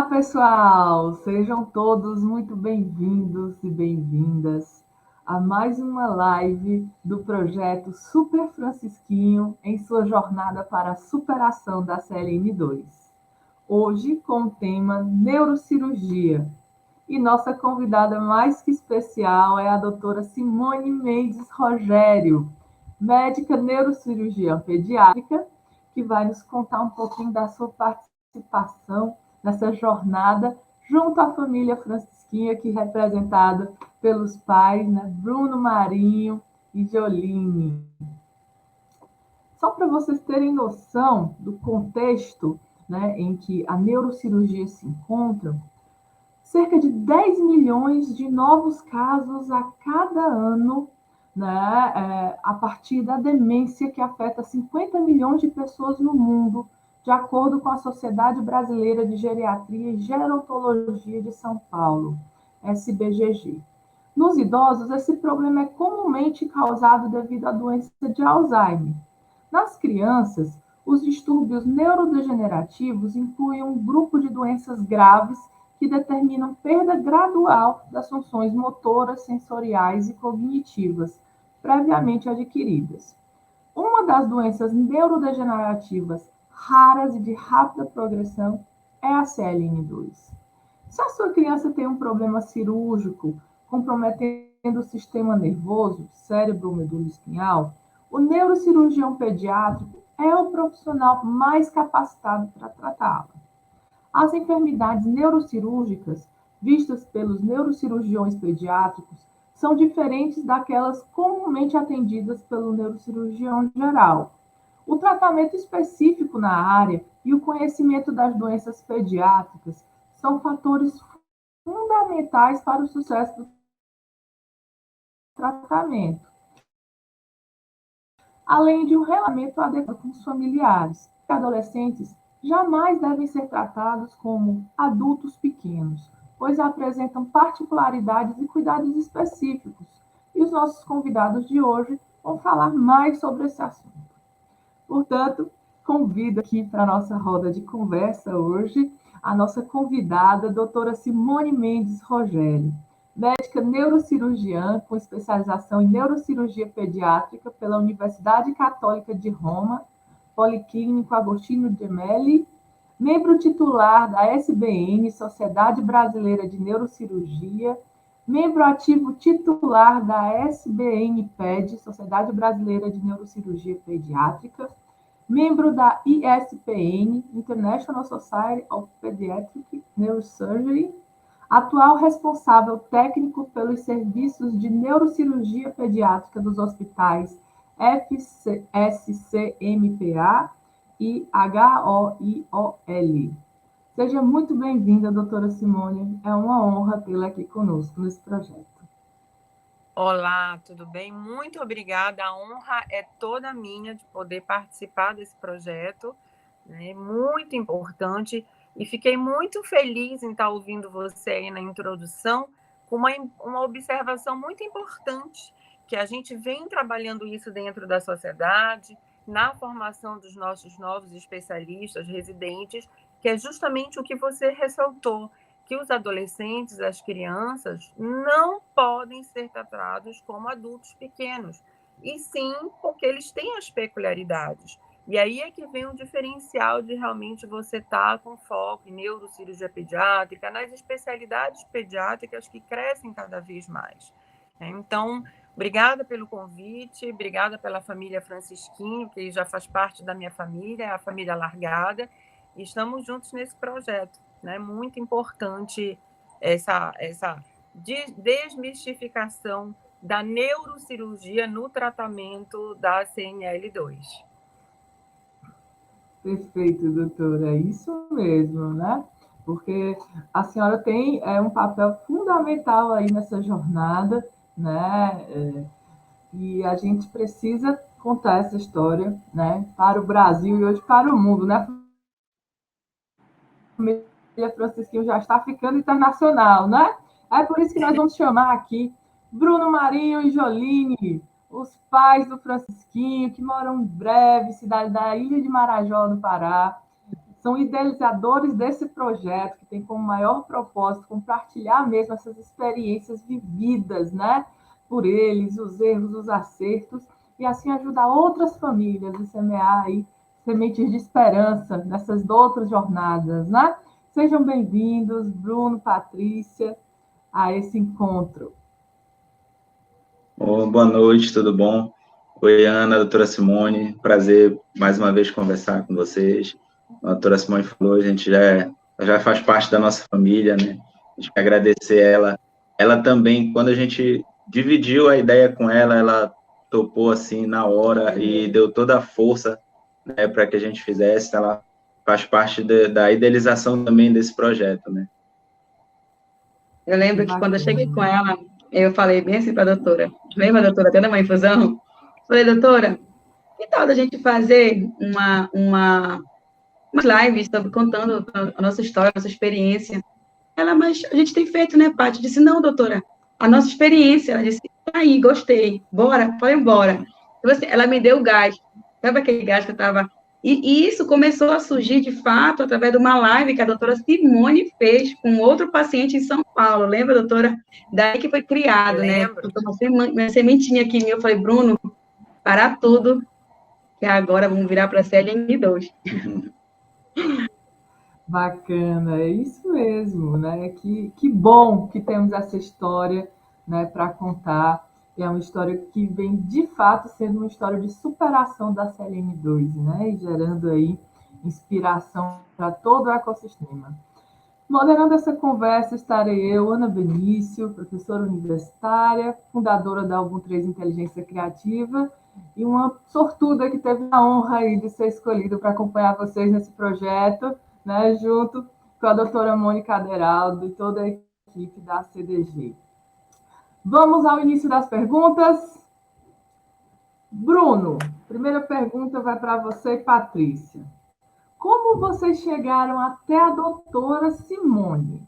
Pessoal, sejam todos muito bem-vindos e bem-vindas a mais uma live do projeto Super Francisquinho em sua jornada para a superação da CLN2. Hoje com o tema neurocirurgia. E nossa convidada mais que especial é a doutora Simone Mendes Rogério, médica neurocirurgiã pediátrica, que vai nos contar um pouquinho da sua participação nessa jornada junto à família francisquinha, aqui representada pelos pais, né, Bruno Marinho e Joline. Só para vocês terem noção do contexto, né, em que a neurocirurgia se encontra, cerca de 10 milhões de novos casos a cada ano, né, a partir da demência que afeta 50 milhões de pessoas no mundo, de acordo com a Sociedade Brasileira de Geriatria e Gerontologia de São Paulo, SBGG. Nos idosos, esse problema é comumente causado devido à doença de Alzheimer. Nas crianças, os distúrbios neurodegenerativos incluem um grupo de doenças graves que determinam perda gradual das funções motoras, sensoriais e cognitivas previamente adquiridas. Uma das doenças neurodegenerativas raras e de rápida progressão é a CLN2. Se a sua criança tem um problema cirúrgico comprometendo o sistema nervoso, cérebro ou medula espinhal, o neurocirurgião pediátrico é o profissional mais capacitado para tratá-la. As enfermidades neurocirúrgicas vistas pelos neurocirurgiões pediátricos são diferentes daquelas comumente atendidas pelo neurocirurgião geral. O tratamento específico na área e o conhecimento das doenças pediátricas são fatores fundamentais para o sucesso do tratamento, além de um relacionamento adequado com os familiares. Adolescentes jamais devem ser tratados como adultos pequenos, pois apresentam particularidades e cuidados específicos. E os nossos convidados de hoje vão falar mais sobre esse assunto. Portanto, convido aqui para a nossa roda de conversa hoje a nossa convidada, a doutora Simone Mendes Rogério, médica neurocirurgiã com especialização em neurocirurgia pediátrica pela Universidade Católica de Roma, Policlínico Agostinho Gemelli, membro titular da SBN, Sociedade Brasileira de Neurocirurgia, membro ativo titular da SBN-PED, Sociedade Brasileira de Neurocirurgia Pediátrica, membro da ISPN, International Society of Pediatric Neurosurgery, atual responsável técnico pelos serviços de neurocirurgia pediátrica dos hospitais FSCMPA e HOIOL. Seja muito bem-vinda, doutora Simone. É uma honra tê-la aqui conosco nesse projeto. Olá, tudo bem? Muito obrigada. A honra é toda minha de poder participar desse projeto, né? Muito importante. E fiquei muito feliz em estar ouvindo você aí na introdução, com uma observação muito importante, que a gente vem trabalhando isso dentro da sociedade, na formação dos nossos novos especialistas, residentes, que é justamente o que você ressaltou, que os adolescentes, as crianças, não podem ser tratados como adultos pequenos, e sim porque eles têm as peculiaridades. E aí é que vem o diferencial de realmente você estar com foco em neurocirurgia pediátrica, nas especialidades pediátricas que crescem cada vez mais. Então, obrigada pelo convite, obrigada pela família Francisquinho, que já faz parte da minha família, a família Largada, e estamos juntos nesse projeto. É muito importante essa desmistificação da neurocirurgia no tratamento da CNL2. Perfeito, doutora, é isso mesmo, né? Porque a senhora tem um papel fundamental aí nessa jornada, né? E a gente precisa contar essa história, né? Para o Brasil e hoje para o mundo, né? A família Francisquinho já está ficando internacional, né? É por isso que nós vamos chamar aqui Bruno Marinho e Joline, os pais do Francisquinho, que moram em breve, cidade da Ilha de Marajó, no Pará. são idealizadores desse projeto, que tem como maior propósito compartilhar mesmo essas experiências vividas, né, por eles, os erros, os acertos, e assim ajudar outras famílias a semear aí sementes de esperança nessas outras jornadas, né? Sejam bem-vindos, Bruno, Patrícia, a esse encontro. Boa noite, tudo bom? Oi, Ana, doutora Simone, prazer mais uma vez conversar com vocês. A doutora Simone falou, a gente já faz parte da nossa família, né? A gente quer agradecer ela. Ela também, quando a gente dividiu a ideia com ela, ela topou assim na hora e deu toda a força, né, para que a gente fizesse. Ela faz parte da idealização também desse projeto, né? Eu lembro que quando eu cheguei com ela, eu falei bem assim para a doutora. Lembra, doutora, tendo uma infusão? Falei, doutora, que tal da gente fazer uma live sobre contando a nossa história, a nossa experiência? Ela, mas a gente tem feito, né, Paty? Eu disse, não, doutora, a nossa experiência. Ela disse, aí, gostei, bora, foi embora. Então, assim, ela me deu gás. Sabe aquele gás que eu estava... E isso começou a surgir, de fato, através de uma live que a doutora Simone fez com outro paciente em São Paulo. Lembra, doutora? Daí que foi criado, né? Uma sementinha aqui em mim. Eu falei, Bruno, parar tudo, que agora vamos virar para a CLN2. Bacana, é isso mesmo, né? Que bom que temos essa história, né, para contar. E é uma história que vem, de fato, sendo uma história de superação da CLN2, né? E gerando aí inspiração para todo o ecossistema. Moderando essa conversa estarei eu, Ana Benício, professora universitária, fundadora da Album 3 Inteligência Criativa e uma sortuda que teve a honra aí de ser escolhida para acompanhar vocês nesse projeto, né, junto com a doutora Mônica Aderaldo e toda a equipe da CDG. Vamos ao início das perguntas. Bruno, primeira pergunta vai para você e Patrícia. Como vocês chegaram até a doutora Simone?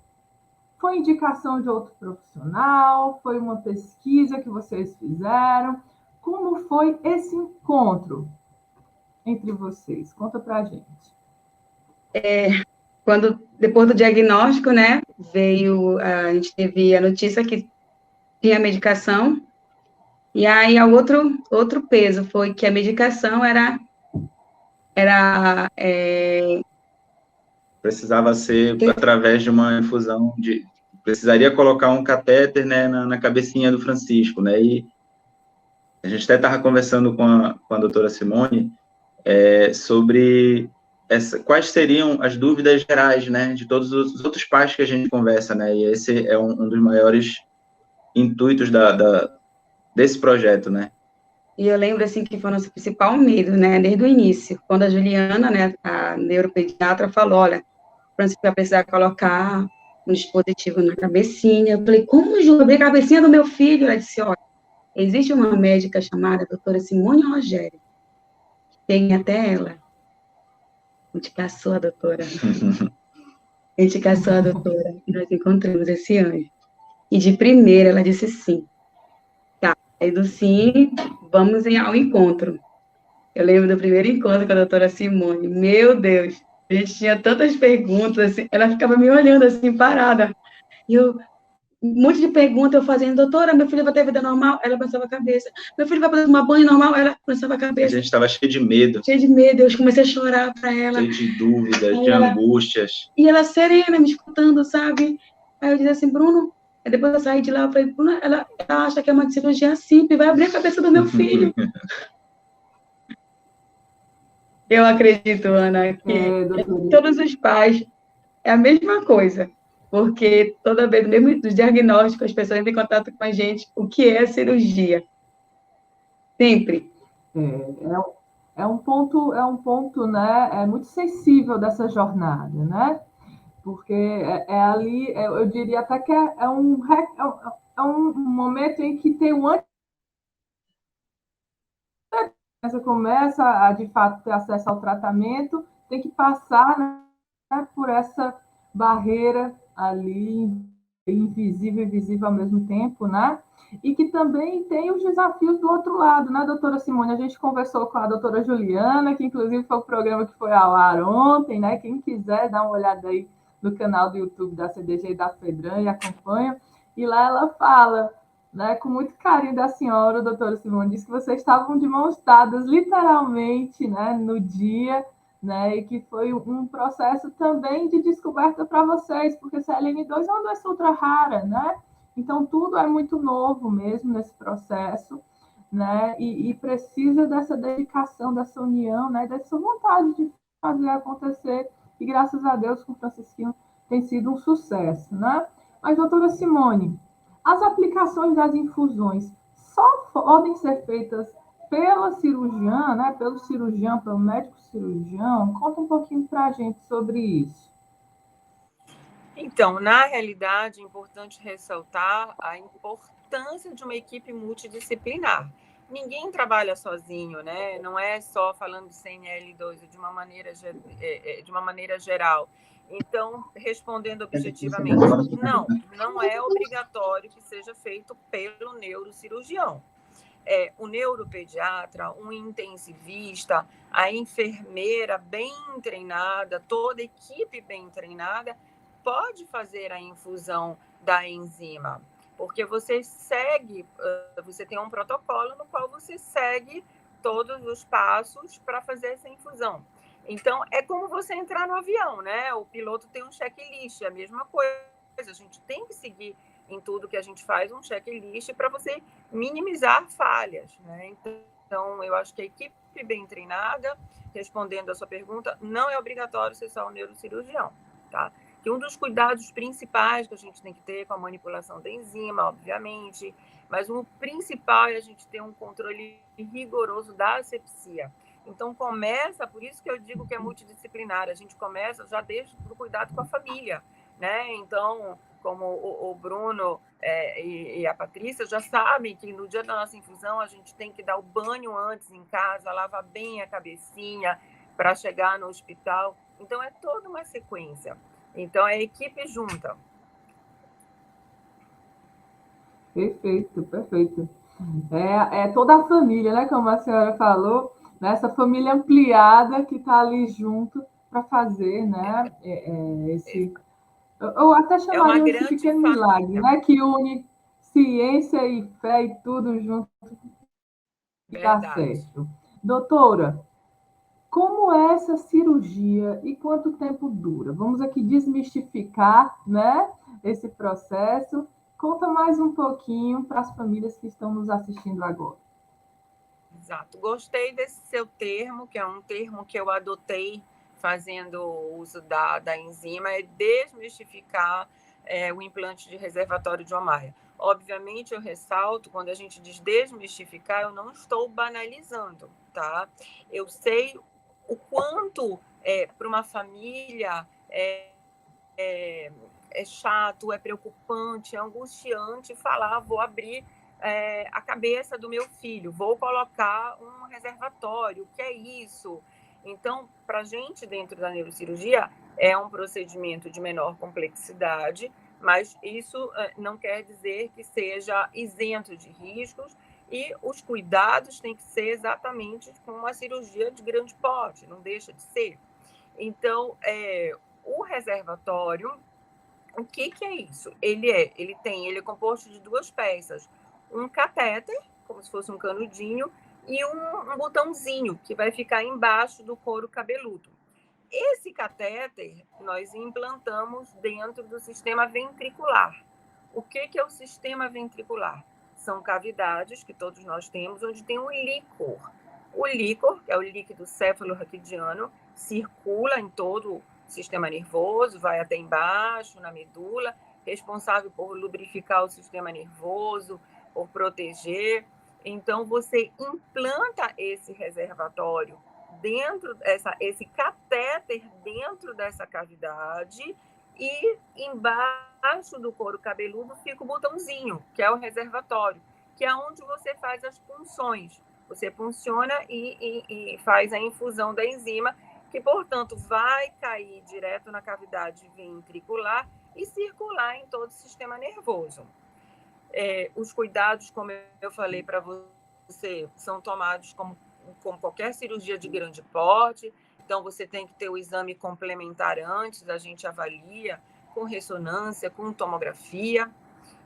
Foi indicação de outro profissional? Foi uma pesquisa que vocês fizeram? Como foi esse encontro entre vocês? Conta pra gente. Depois do diagnóstico, né, a gente teve a notícia que tinha medicação, e aí outro peso foi que a medicação era precisava ser através de uma infusão precisaria colocar um catéter, né, na cabecinha do Francisco, né, e a gente até estava conversando com a doutora Simone sobre quais seriam as dúvidas gerais, né, de todos os outros pais que a gente conversa, né, e esse é um dos maiores intuitos desse projeto, né. E eu lembro, assim, que foi o nosso principal medo, né, desde o início, quando a Juliana, né, a neuropediatra, falou, olha, o Francisco vai precisar colocar um dispositivo na cabecinha. Eu falei, como, Ju, abrir a cabecinha do meu filho? Ela disse, olha, existe uma médica chamada doutora Simone Rogério, tem até ela. A gente caçou a doutora. A gente caçou a doutora, e nós encontramos esse anjo. E de primeira ela disse sim. Tá, aí do sim, vamos ao encontro. Eu lembro do primeiro encontro com a doutora Simone. Meu Deus, a gente tinha tantas perguntas, assim, ela ficava me olhando assim, parada. E eu, um monte de perguntas eu fazendo, doutora, meu filho vai ter vida normal? Ela balançava a cabeça. Meu filho vai poder tomar banho normal? Ela balançava a cabeça. A gente estava cheio de medo. Cheio de medo, eu comecei a chorar para ela. Cheio de dúvidas, de angústias. E ela serena, me escutando, sabe? Aí eu disse assim, Bruno, aí depois eu saí de lá, eu falei, Bruno, ela acha que é uma cirurgia simples, vai abrir a cabeça do meu filho. Eu acredito, Ana, que todos os pais é a mesma coisa, porque toda vez, mesmo dos diagnósticos, as pessoas entram em contato com a gente, o que é a cirurgia? Sempre. É um ponto, né, muito sensível dessa jornada, né? Porque ali, eu diria até que é um momento em que tem um antes. Você começa a, de fato, ter acesso ao tratamento, tem que passar, né, por essa barreira ali invisível e visível ao mesmo tempo, né? E que também tem os desafios do outro lado, né, doutora Simone? A gente conversou com a doutora Juliana, que inclusive foi o programa que foi ao ar ontem, né? Quem quiser dar uma olhada aí no canal do YouTube da CDG e da FEBRAM e acompanha. E lá ela fala, né, com muito carinho da senhora, doutora Simone, disse que vocês estavam de mãos dadas, literalmente, né, no dia, né, e que foi um processo também de descoberta para vocês, porque CLN2 é uma doença ultra rara, né? Então, tudo é muito novo mesmo nesse processo, né? E precisa dessa dedicação, dessa união, né? Dessa vontade de fazer acontecer. E graças a Deus, com o Francisquinho, tem sido um sucesso, né? Mas, doutora Simone, as aplicações das infusões só podem ser feitas pela cirurgiã, né? Pelo cirurgião, pelo médico cirurgião. Conta um pouquinho para a gente sobre isso. Então, na realidade, é importante ressaltar a importância de uma equipe multidisciplinar. Ninguém trabalha sozinho, né? Não é só falando de CNL2 de uma maneira geral. Então, respondendo objetivamente, não é obrigatório que seja feito pelo neurocirurgião. O neuropediatra, um intensivista, a enfermeira bem treinada, toda a equipe bem treinada, pode fazer a infusão da enzima, porque você tem um protocolo no qual você segue todos os passos para fazer essa infusão. Então, é como você entrar no avião, né? O piloto tem um checklist, é a mesma coisa. A gente tem que seguir em tudo que a gente faz um checklist para você minimizar falhas, né? Então, eu acho que a equipe bem treinada, respondendo a sua pergunta, não é obrigatório ser só um neurocirurgião, tá? Que um dos cuidados principais que a gente tem que ter com a manipulação da enzima, obviamente, mas o principal é a gente ter um controle rigoroso da asepsia. Então, por isso que eu digo que é multidisciplinar, a gente começa já desde o cuidado com a família, né? Então, como o Bruno e a Patrícia já sabem que no dia da nossa infusão a gente tem que dar o banho antes em casa, lavar bem a cabecinha para chegar no hospital. Então, é toda uma sequência. Então, é a equipe junta. Perfeito, perfeito. É toda a família, né? Como a senhora falou, né? Essa família ampliada que está ali junto para fazer, né? Eu até chamaria esse pequeno milagre, né? Que une ciência e fé e tudo junto e dá certo. Doutora, como é essa cirurgia e quanto tempo dura? Vamos aqui desmistificar, né, esse processo. Conta mais um pouquinho para as famílias que estão nos assistindo agora. Exato. Gostei desse seu termo, que é um termo que eu adotei fazendo uso da enzima, é desmistificar o implante de reservatório de Ommaya. Obviamente, eu ressalto, quando a gente diz desmistificar, eu não estou banalizando, tá? Eu sei o quanto para uma família é chato, é preocupante, é angustiante falar, vou abrir a cabeça do meu filho, vou colocar um reservatório, o que é isso? Então, para a gente, dentro da neurocirurgia, é um procedimento de menor complexidade, mas isso não quer dizer que seja isento de riscos, e os cuidados têm que ser exatamente como uma cirurgia de grande porte, não deixa de ser. Então, o reservatório, o que é isso? Ele é composto de duas peças, um catéter, como se fosse um canudinho, e um botãozinho que vai ficar embaixo do couro cabeludo. Esse catéter nós implantamos dentro do sistema ventricular. O que é o sistema ventricular? São cavidades que todos nós temos, onde tem um líquor. O líquor, que é o líquido céfalo-raquidiano, circula em todo o sistema nervoso, vai até embaixo, na medula, responsável por lubrificar o sistema nervoso, por proteger. Então, você implanta esse reservatório esse catéter dentro dessa cavidade, e embaixo do couro cabeludo fica o botãozinho, que é o reservatório, que é onde você faz as punções. Você punciona e faz a infusão da enzima, que, portanto, vai cair direto na cavidade ventricular e circular em todo o sistema nervoso. Os cuidados, como eu falei para você, são tomados como qualquer cirurgia de grande porte. Então, você tem que ter o exame complementar antes, a gente avalia com ressonância, com tomografia.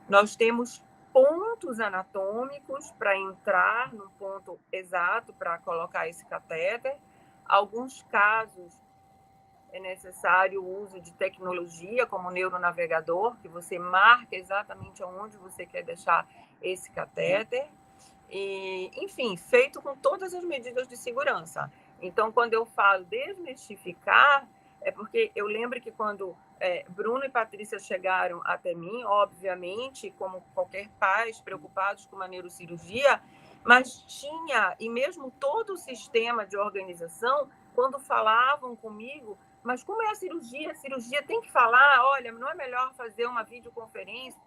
Nós temos pontos anatômicos para entrar no ponto exato para colocar esse catéter. Alguns casos é necessário o uso de tecnologia, como o neuronavegador, que você marca exatamente onde você quer deixar esse catéter. E, enfim, feito com todas as medidas de segurança. Então, quando eu falo desmistificar, é porque eu lembro que quando Bruno e Patrícia chegaram até mim, obviamente, como qualquer pai, preocupados com uma neurocirurgia, mas tinha, e mesmo todo o sistema de organização, quando falavam comigo, mas como é a cirurgia? A cirurgia tem que falar, olha, não é melhor fazer uma videoconferência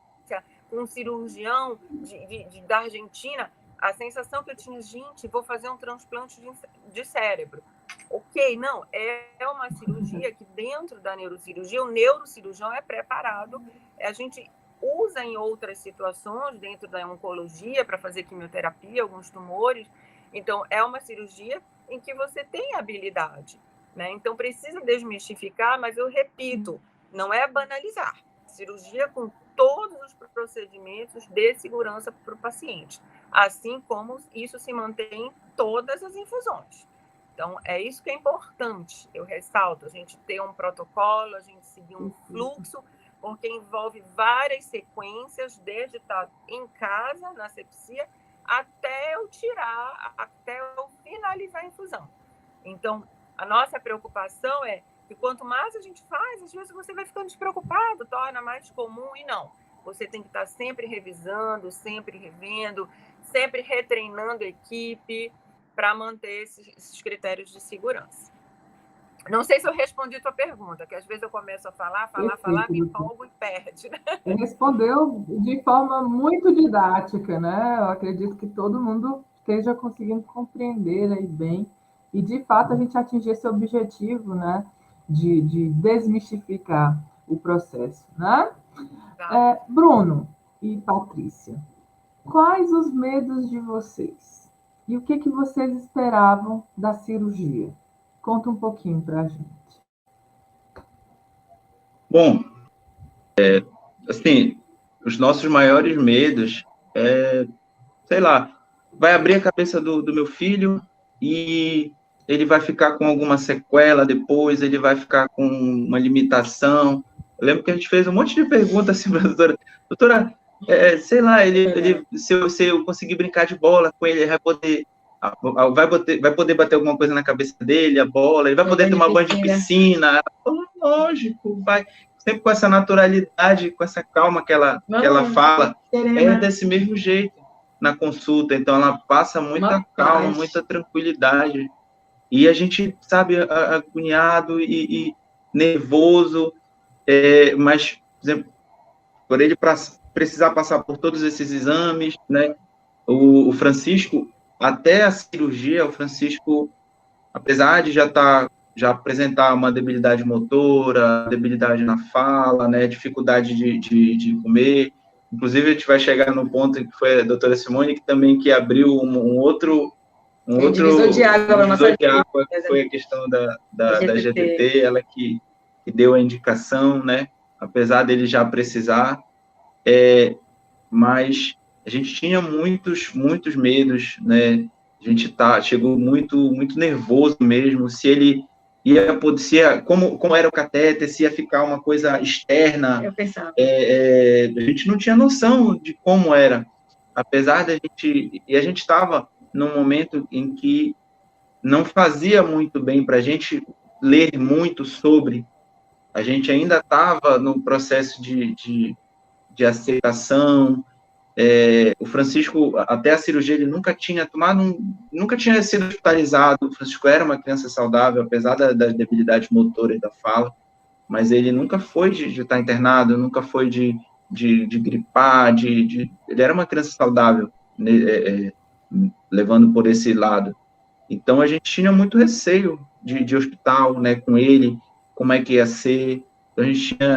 com um cirurgião da Argentina? A sensação que eu tinha, gente, vou fazer um transplante de cérebro. Ok, não, é uma cirurgia que dentro da neurocirurgia, o neurocirurgião é preparado, a gente usa em outras situações, dentro da oncologia, para fazer quimioterapia, alguns tumores. Então, é uma cirurgia em que você tem habilidade, né? Então, precisa desmistificar, mas eu repito, não é banalizar. Cirurgia com todos os procedimentos de segurança para o paciente, assim como isso se mantém em todas as infusões. Então, é isso que é importante, eu ressalto, a gente ter um protocolo, a gente seguir um fluxo, porque envolve várias sequências, desde estar em casa, na asepsia, até eu tirar, até eu finalizar a infusão. Então, a nossa preocupação é que quanto mais a gente faz, às vezes você vai ficando despreocupado, torna mais comum, e não. Você tem que estar sempre revisando, sempre revendo, sempre retreinando a equipe para manter esses critérios de segurança. Não sei se eu respondi a tua pergunta, que às vezes eu começo a falar, me empolgo e perde. Né? Respondeu de forma muito didática, né? Eu acredito que todo mundo esteja conseguindo compreender aí bem. E, de fato, a gente atingir esse objetivo, né? De desmistificar o processo, né? Tá. Bruno e Patrícia, quais os medos de vocês? E o que vocês esperavam da cirurgia? Conta um pouquinho para a gente. Bom, assim, os nossos maiores medos sei lá, vai abrir a cabeça do meu filho e ele vai ficar com alguma sequela depois, ele vai ficar com uma limitação. Eu lembro que a gente fez um monte de perguntas assim para a doutora. Doutora, sei lá, se eu conseguir brincar de bola com ele vai poder bater alguma coisa na cabeça dele, a bola, ele vai poder tomar banho de piscina. Ela falou, lógico, vai. Sempre com essa naturalidade, com essa calma que ela fala, desse mesmo jeito na consulta. Então, ela passa muita calma, muita tranquilidade. E a gente, sabe, agoniado e nervoso, mas, por exemplo, por ele precisar passar por todos esses exames, né? O Francisco, até a cirurgia, o Francisco, apesar de já apresentar uma debilidade motora, debilidade na fala, né, dificuldade de comer, inclusive a gente vai chegar no ponto que foi a doutora Simone que abriu um outro divisor de água, que foi a questão da GTT, ela que deu a indicação, né, apesar dele já precisar, mas a gente tinha muitos medos, né? A gente chegou muito nervoso mesmo, se ele ia poder, como era o catéter, se ia ficar uma coisa externa. Eu pensava. A gente não tinha noção de como era, apesar da gente, e a gente estava num momento em que não fazia muito bem para a gente ler muito sobre, a gente ainda estava no processo de aceitação. O Francisco, até a cirurgia, ele nunca tinha sido hospitalizado. O Francisco era uma criança saudável, apesar da debilidade motora e da fala, mas ele nunca foi de estar internado, nunca foi de gripar, ele era uma criança saudável, levando por esse lado. Então, a gente tinha muito receio de hospital, né, com ele, como é que ia ser. Então,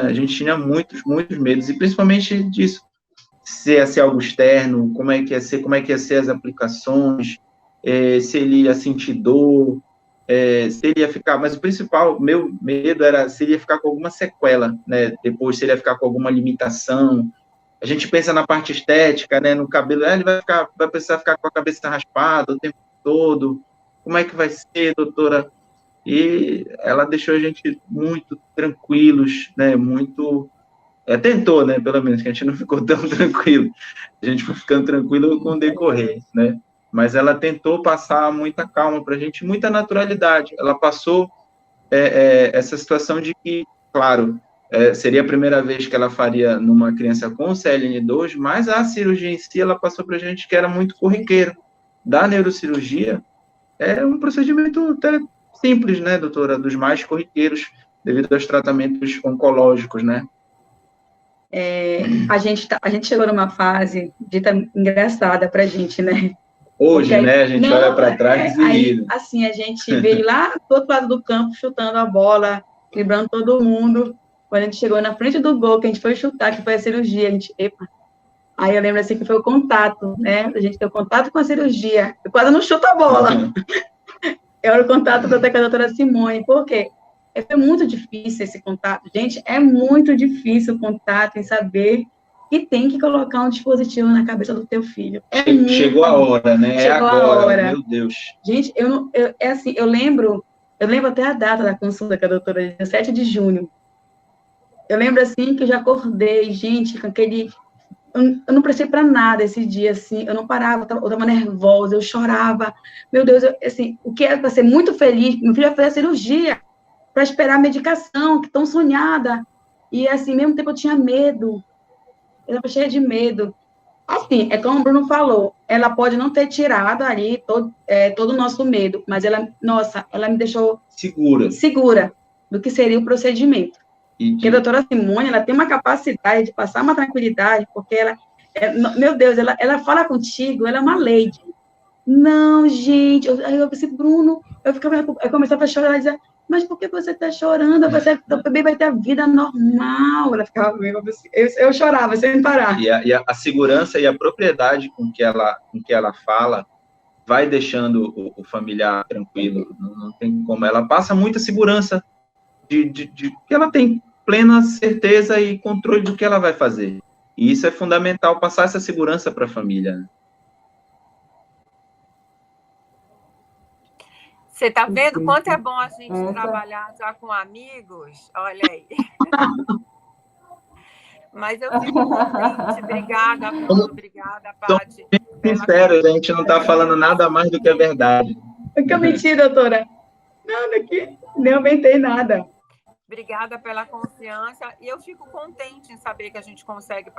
a gente tinha muitos medos, e principalmente disso, se ia ser algo externo, como é que ia ser as aplicações, se ele ia sentir dor, se ele ia ficar, mas o principal, meu medo era se ele ia ficar com alguma sequela, né, depois, se ele ia ficar com alguma limitação. A gente pensa na parte estética, né, no cabelo, ele vai precisar ficar com a cabeça raspada o tempo todo, como é que vai ser, doutora? E ela deixou a gente muito tranquilos, né, tentou, né, pelo menos, que a gente não ficou tão tranquilo, a gente foi ficando tranquilo com o decorrer, né, mas ela tentou passar muita calma para a gente, muita naturalidade. Ela passou essa situação de que, claro, seria a primeira vez que ela faria numa criança com CLN2, mas a cirurgia em si, ela passou para a gente que era muito corriqueiro. Da neurocirurgia, é um procedimento até simples, né, doutora, dos mais corriqueiros, devido aos tratamentos oncológicos, né? A gente chegou numa fase dita engraçada para a gente, né? Hoje, porque, né, a gente olha para trás e aí, assim, a gente veio lá do outro lado do campo, chutando a bola, driblando todo mundo. Quando a gente chegou na frente do gol, que a gente foi chutar, que foi a cirurgia, a gente, epa. Aí eu lembro, assim, que foi o contato, né? A gente teve contato com a cirurgia. Eu quase não chuto a bola. Era o contato até com a doutora Simone. Por quê? Foi muito difícil esse contato. Gente, é muito difícil o contato em saber que tem que colocar um dispositivo na cabeça do teu filho. Chegou a hora, né? Chegou agora, a hora. Meu Deus. Gente, eu lembro até a data da consulta com a doutora, 17 de junho. Eu lembro, assim, que eu já acordei, gente, com aquele... Eu não prestei para nada esse dia, assim, eu não parava, eu estava nervosa, eu chorava. Meu Deus, assim, o que era para ser muito feliz, meu filho ia fazer a cirurgia, para esperar a medicação, que tão sonhada. E, assim, ao mesmo tempo eu tinha medo. Eu estava cheia de medo. Assim, como o Bruno falou, ela pode não ter tirado ali todo o nosso medo, mas ela me deixou segura do que seria o procedimento. Porque a doutora Simone, ela tem uma capacidade de passar uma tranquilidade, porque ela, meu Deus, ela fala contigo, ela é uma lady. Não, gente, aí eu pensei, Bruno, eu começava a chorar, ela dizia, mas por que você está chorando? O bebê vai ter a vida normal. Ela ficava comigo, eu chorava sem parar. E a segurança e a propriedade com que ela fala vai deixando o familiar tranquilo. Não tem como. Ela passa muita segurança de que ela tem plena certeza e controle do que ela vai fazer. E isso é fundamental, passar essa segurança para a família. Você está vendo quanto é bom a gente trabalhar já com amigos? Olha aí. Mas eu fico contente. Obrigada, Bruno. Obrigada, Paty. Sincero, a gente não está falando nada mais do que a verdade. Eu que eu menti, doutora. Nada aqui. Nem aumentei nada. Obrigada pela confiança. E eu fico contente em saber que a gente consegue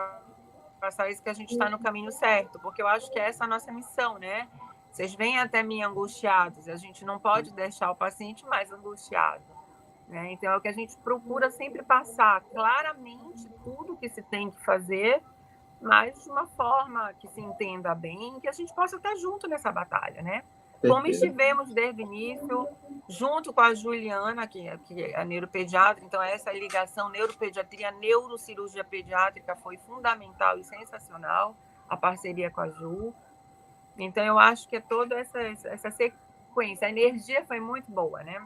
passar isso, que a gente está no caminho certo. Porque eu acho que essa é a nossa missão, né? Vocês vêm até mim angustiados, a gente não pode deixar o paciente mais angustiado, né? Então, é o que a gente procura sempre passar claramente tudo que se tem que fazer, mas de uma forma que se entenda bem, que a gente possa estar junto nessa batalha, né? Como estivemos desde o início, junto com a Juliana, que é a neuropediatra, então essa ligação neuropediatria, neurocirurgia pediátrica foi fundamental e sensacional, a parceria com a Ju. Então, eu acho que é toda essa sequência. A energia foi muito boa, né?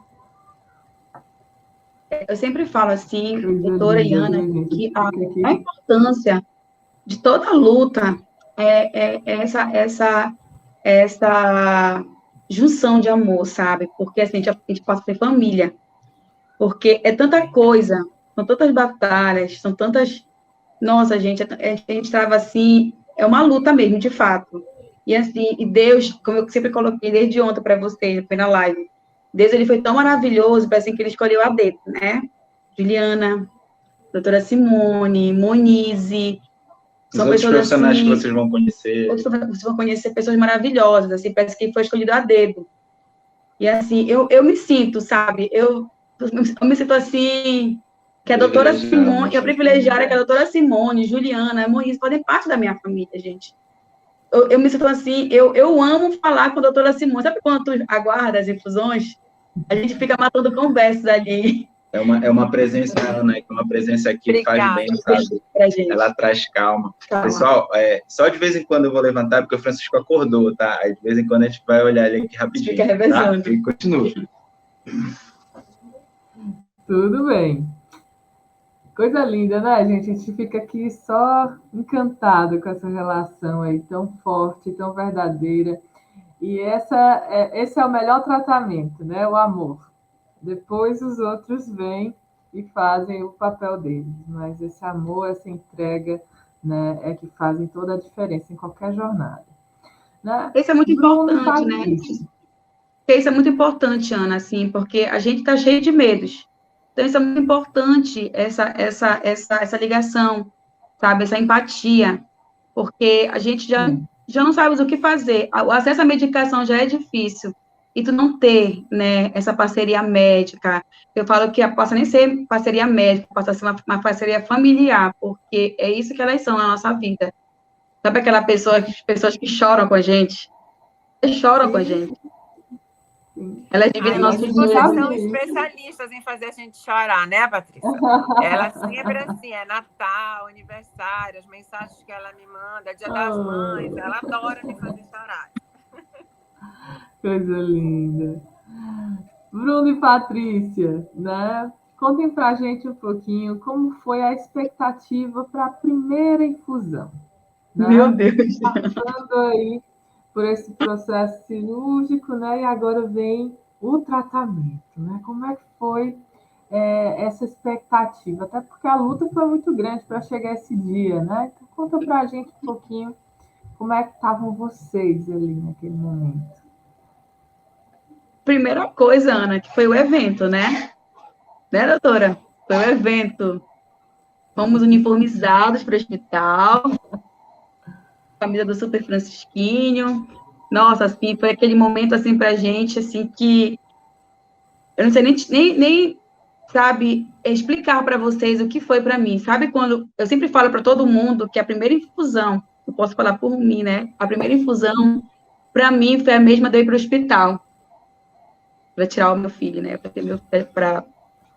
Eu sempre falo assim, doutora Iana, que a importância de toda a luta é essa junção de amor, sabe? Porque assim, a gente passa a ser família. Porque é tanta coisa, são tantas batalhas, são tantas... Nossa, gente, a gente estava assim... É uma luta mesmo, de fato. E assim, e Deus, como eu sempre coloquei desde ontem para vocês, foi na live, Deus, ele foi tão maravilhoso, para assim, que ele escolheu a dedo, né? Juliana, doutora Simone, Monize, são pessoas profissionais assim, que vocês vão conhecer. Vocês vão conhecer pessoas maravilhosas, assim, parece que foi escolhido a dedo. E assim, eu me sinto, sabe? Eu me sinto assim, que a doutora Simone, eu privilegiada que a doutora Simone, Juliana, Monize, fazem parte da minha família, gente. Eu me sinto assim, eu amo falar com a doutora Simone. Sabe quando tu aguarda as infusões? A gente fica matando conversas ali. É uma presença, Ana, que uma presença aqui faz bem, sabe? Pra gente. Ela traz calma. Calma. Pessoal, só de vez em quando eu vou levantar, porque o Francisco acordou, tá? Aí de vez em quando a gente vai olhar ele aqui rapidinho. Fica revezando. Tá? E continua. Tudo bem. Coisa linda, né, gente? A gente fica aqui só encantado com essa relação aí tão forte, tão verdadeira. E esse é o melhor tratamento, né? O amor. Depois os outros vêm e fazem o papel deles. Mas esse amor, essa entrega, né, é que fazem toda a diferença em qualquer jornada. Né? Isso é muito importante, né? Patrícia. Isso é muito importante, Ana, assim, porque a gente está cheio de medos. Então, isso é muito importante, essa ligação, sabe? Essa empatia, porque a gente já não sabe o que fazer. O acesso à medicação já é difícil. E tu não ter, né, essa parceria médica, eu falo que passa nem ser parceria médica, passa a ser uma parceria familiar, porque é isso que elas são na nossa vida. Sabe aquela pessoas que choram com a gente? Elas choram com a gente. Elas dividem nosso Vocês dinheiro. são especialistas em fazer a gente chorar, né, Patrícia? Ela sempre assim, é Natal, aniversário, as mensagens que ela me manda, Dia das Mães, ela adora me fazer chorar. Coisa linda. Bruno e Patrícia, né? Contem para a gente um pouquinho como foi a expectativa para a primeira infusão. Né? Meu Deus! Passando aí por esse processo cirúrgico, né? E agora vem o tratamento, né? Como é que foi essa expectativa? Até porque a luta foi muito grande para chegar esse dia, né? Então, conta para a gente um pouquinho como é que estavam vocês ali naquele momento. Primeira coisa, Ana, que foi o evento, né? Né, doutora? Foi o evento. Fomos uniformizados para o hospital, camisa do Super Francisquinho. Nossa, assim, foi aquele momento, assim, pra gente, assim, que eu não sei nem sabe, explicar para vocês o que foi para mim. Sabe quando eu sempre falo para todo mundo que a primeira infusão, eu posso falar por mim, né? A primeira infusão, para mim, foi a mesma de ir para o hospital, para tirar o meu filho, né? Para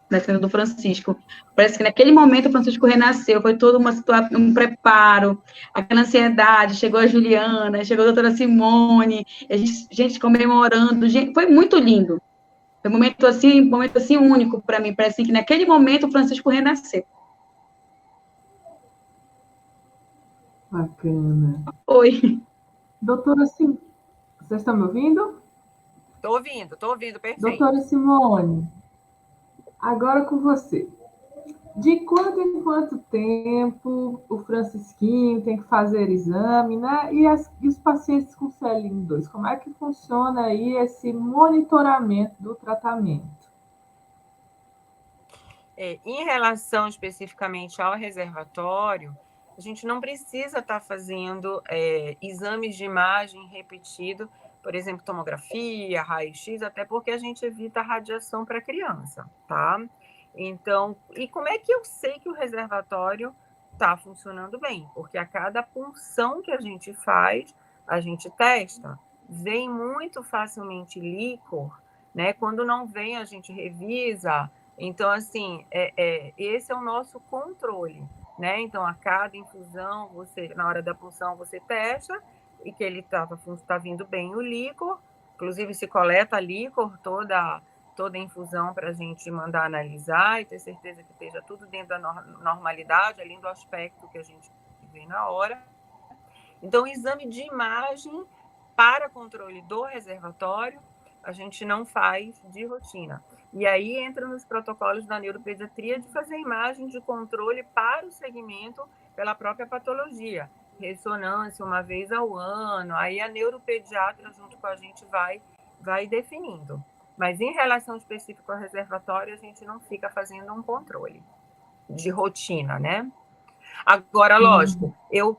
nascendo do Francisco. Parece que naquele momento o Francisco renasceu, foi toda uma situação, um preparo, aquela ansiedade, chegou a Juliana, chegou a doutora Simone, a gente comemorando, foi muito lindo. Foi um momento assim único para mim, parece que naquele momento o Francisco renasceu. Bacana. Oi. Doutora Simone, vocês estão me ouvindo? Estou ouvindo, perfeito. Doutora Simone, agora com você. De quanto em quanto tempo o Francisquinho tem que fazer exame, né? E os pacientes com CLN2, como é que funciona aí esse monitoramento do tratamento? Em relação especificamente ao reservatório, a gente não precisa estar fazendo exames de imagem repetido, por exemplo, tomografia, raio-x, até porque a gente evita a radiação para a criança, tá? Então, e como é que eu sei que o reservatório está funcionando bem? Porque a cada punção que a gente faz, a gente testa. Vem muito facilmente líquor, né? Quando não vem, a gente revisa. Então, assim, esse é o nosso controle, né? Então, a cada infusão, na hora da punção, você testa e que ele está vindo bem o líquor. Inclusive, se coleta líquor toda a infusão para a gente mandar analisar e ter certeza que esteja tudo dentro da normalidade, além do aspecto que a gente vê na hora. Então, o exame de imagem para controle do reservatório, a gente não faz de rotina. E aí entra nos protocolos da neuropediatria de fazer imagem de controle para o segmento pela própria patologia. Ressonância uma vez ao ano, aí a neuropediatra junto com a gente vai definindo. Mas em relação específica ao reservatório, a gente não fica fazendo um controle de rotina, né? Agora, lógico, eu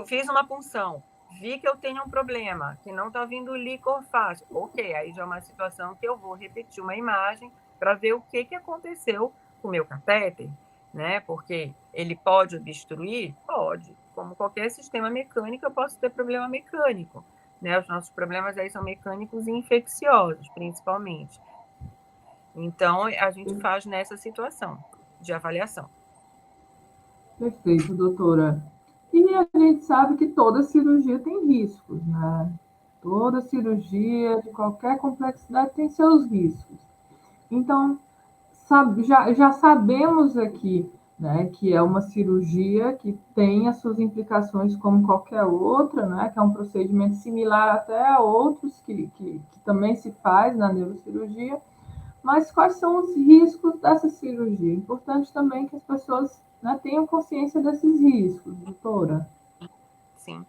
fiz uma punção, vi que eu tenho um problema, que não está vindo líquor fácil. Ok, aí já é uma situação que eu vou repetir uma imagem para ver o que aconteceu com o meu catéter, né? Porque ele pode obstruir? Pode. Como qualquer sistema mecânico, eu posso ter problema mecânico, né? Os nossos problemas aí são mecânicos e infecciosos, principalmente. Então, a gente faz nessa situação de avaliação. Perfeito, doutora. E a gente sabe que toda cirurgia tem riscos, né? Toda cirurgia, de qualquer complexidade, tem seus riscos. Então, já sabemos aqui, né, que é uma cirurgia que tem as suas implicações como qualquer outra, né, que é um procedimento similar até a outros que também se faz na neurocirurgia, mas quais são os riscos dessa cirurgia? É importante também que as pessoas, né, tenham consciência desses riscos, doutora. Sim.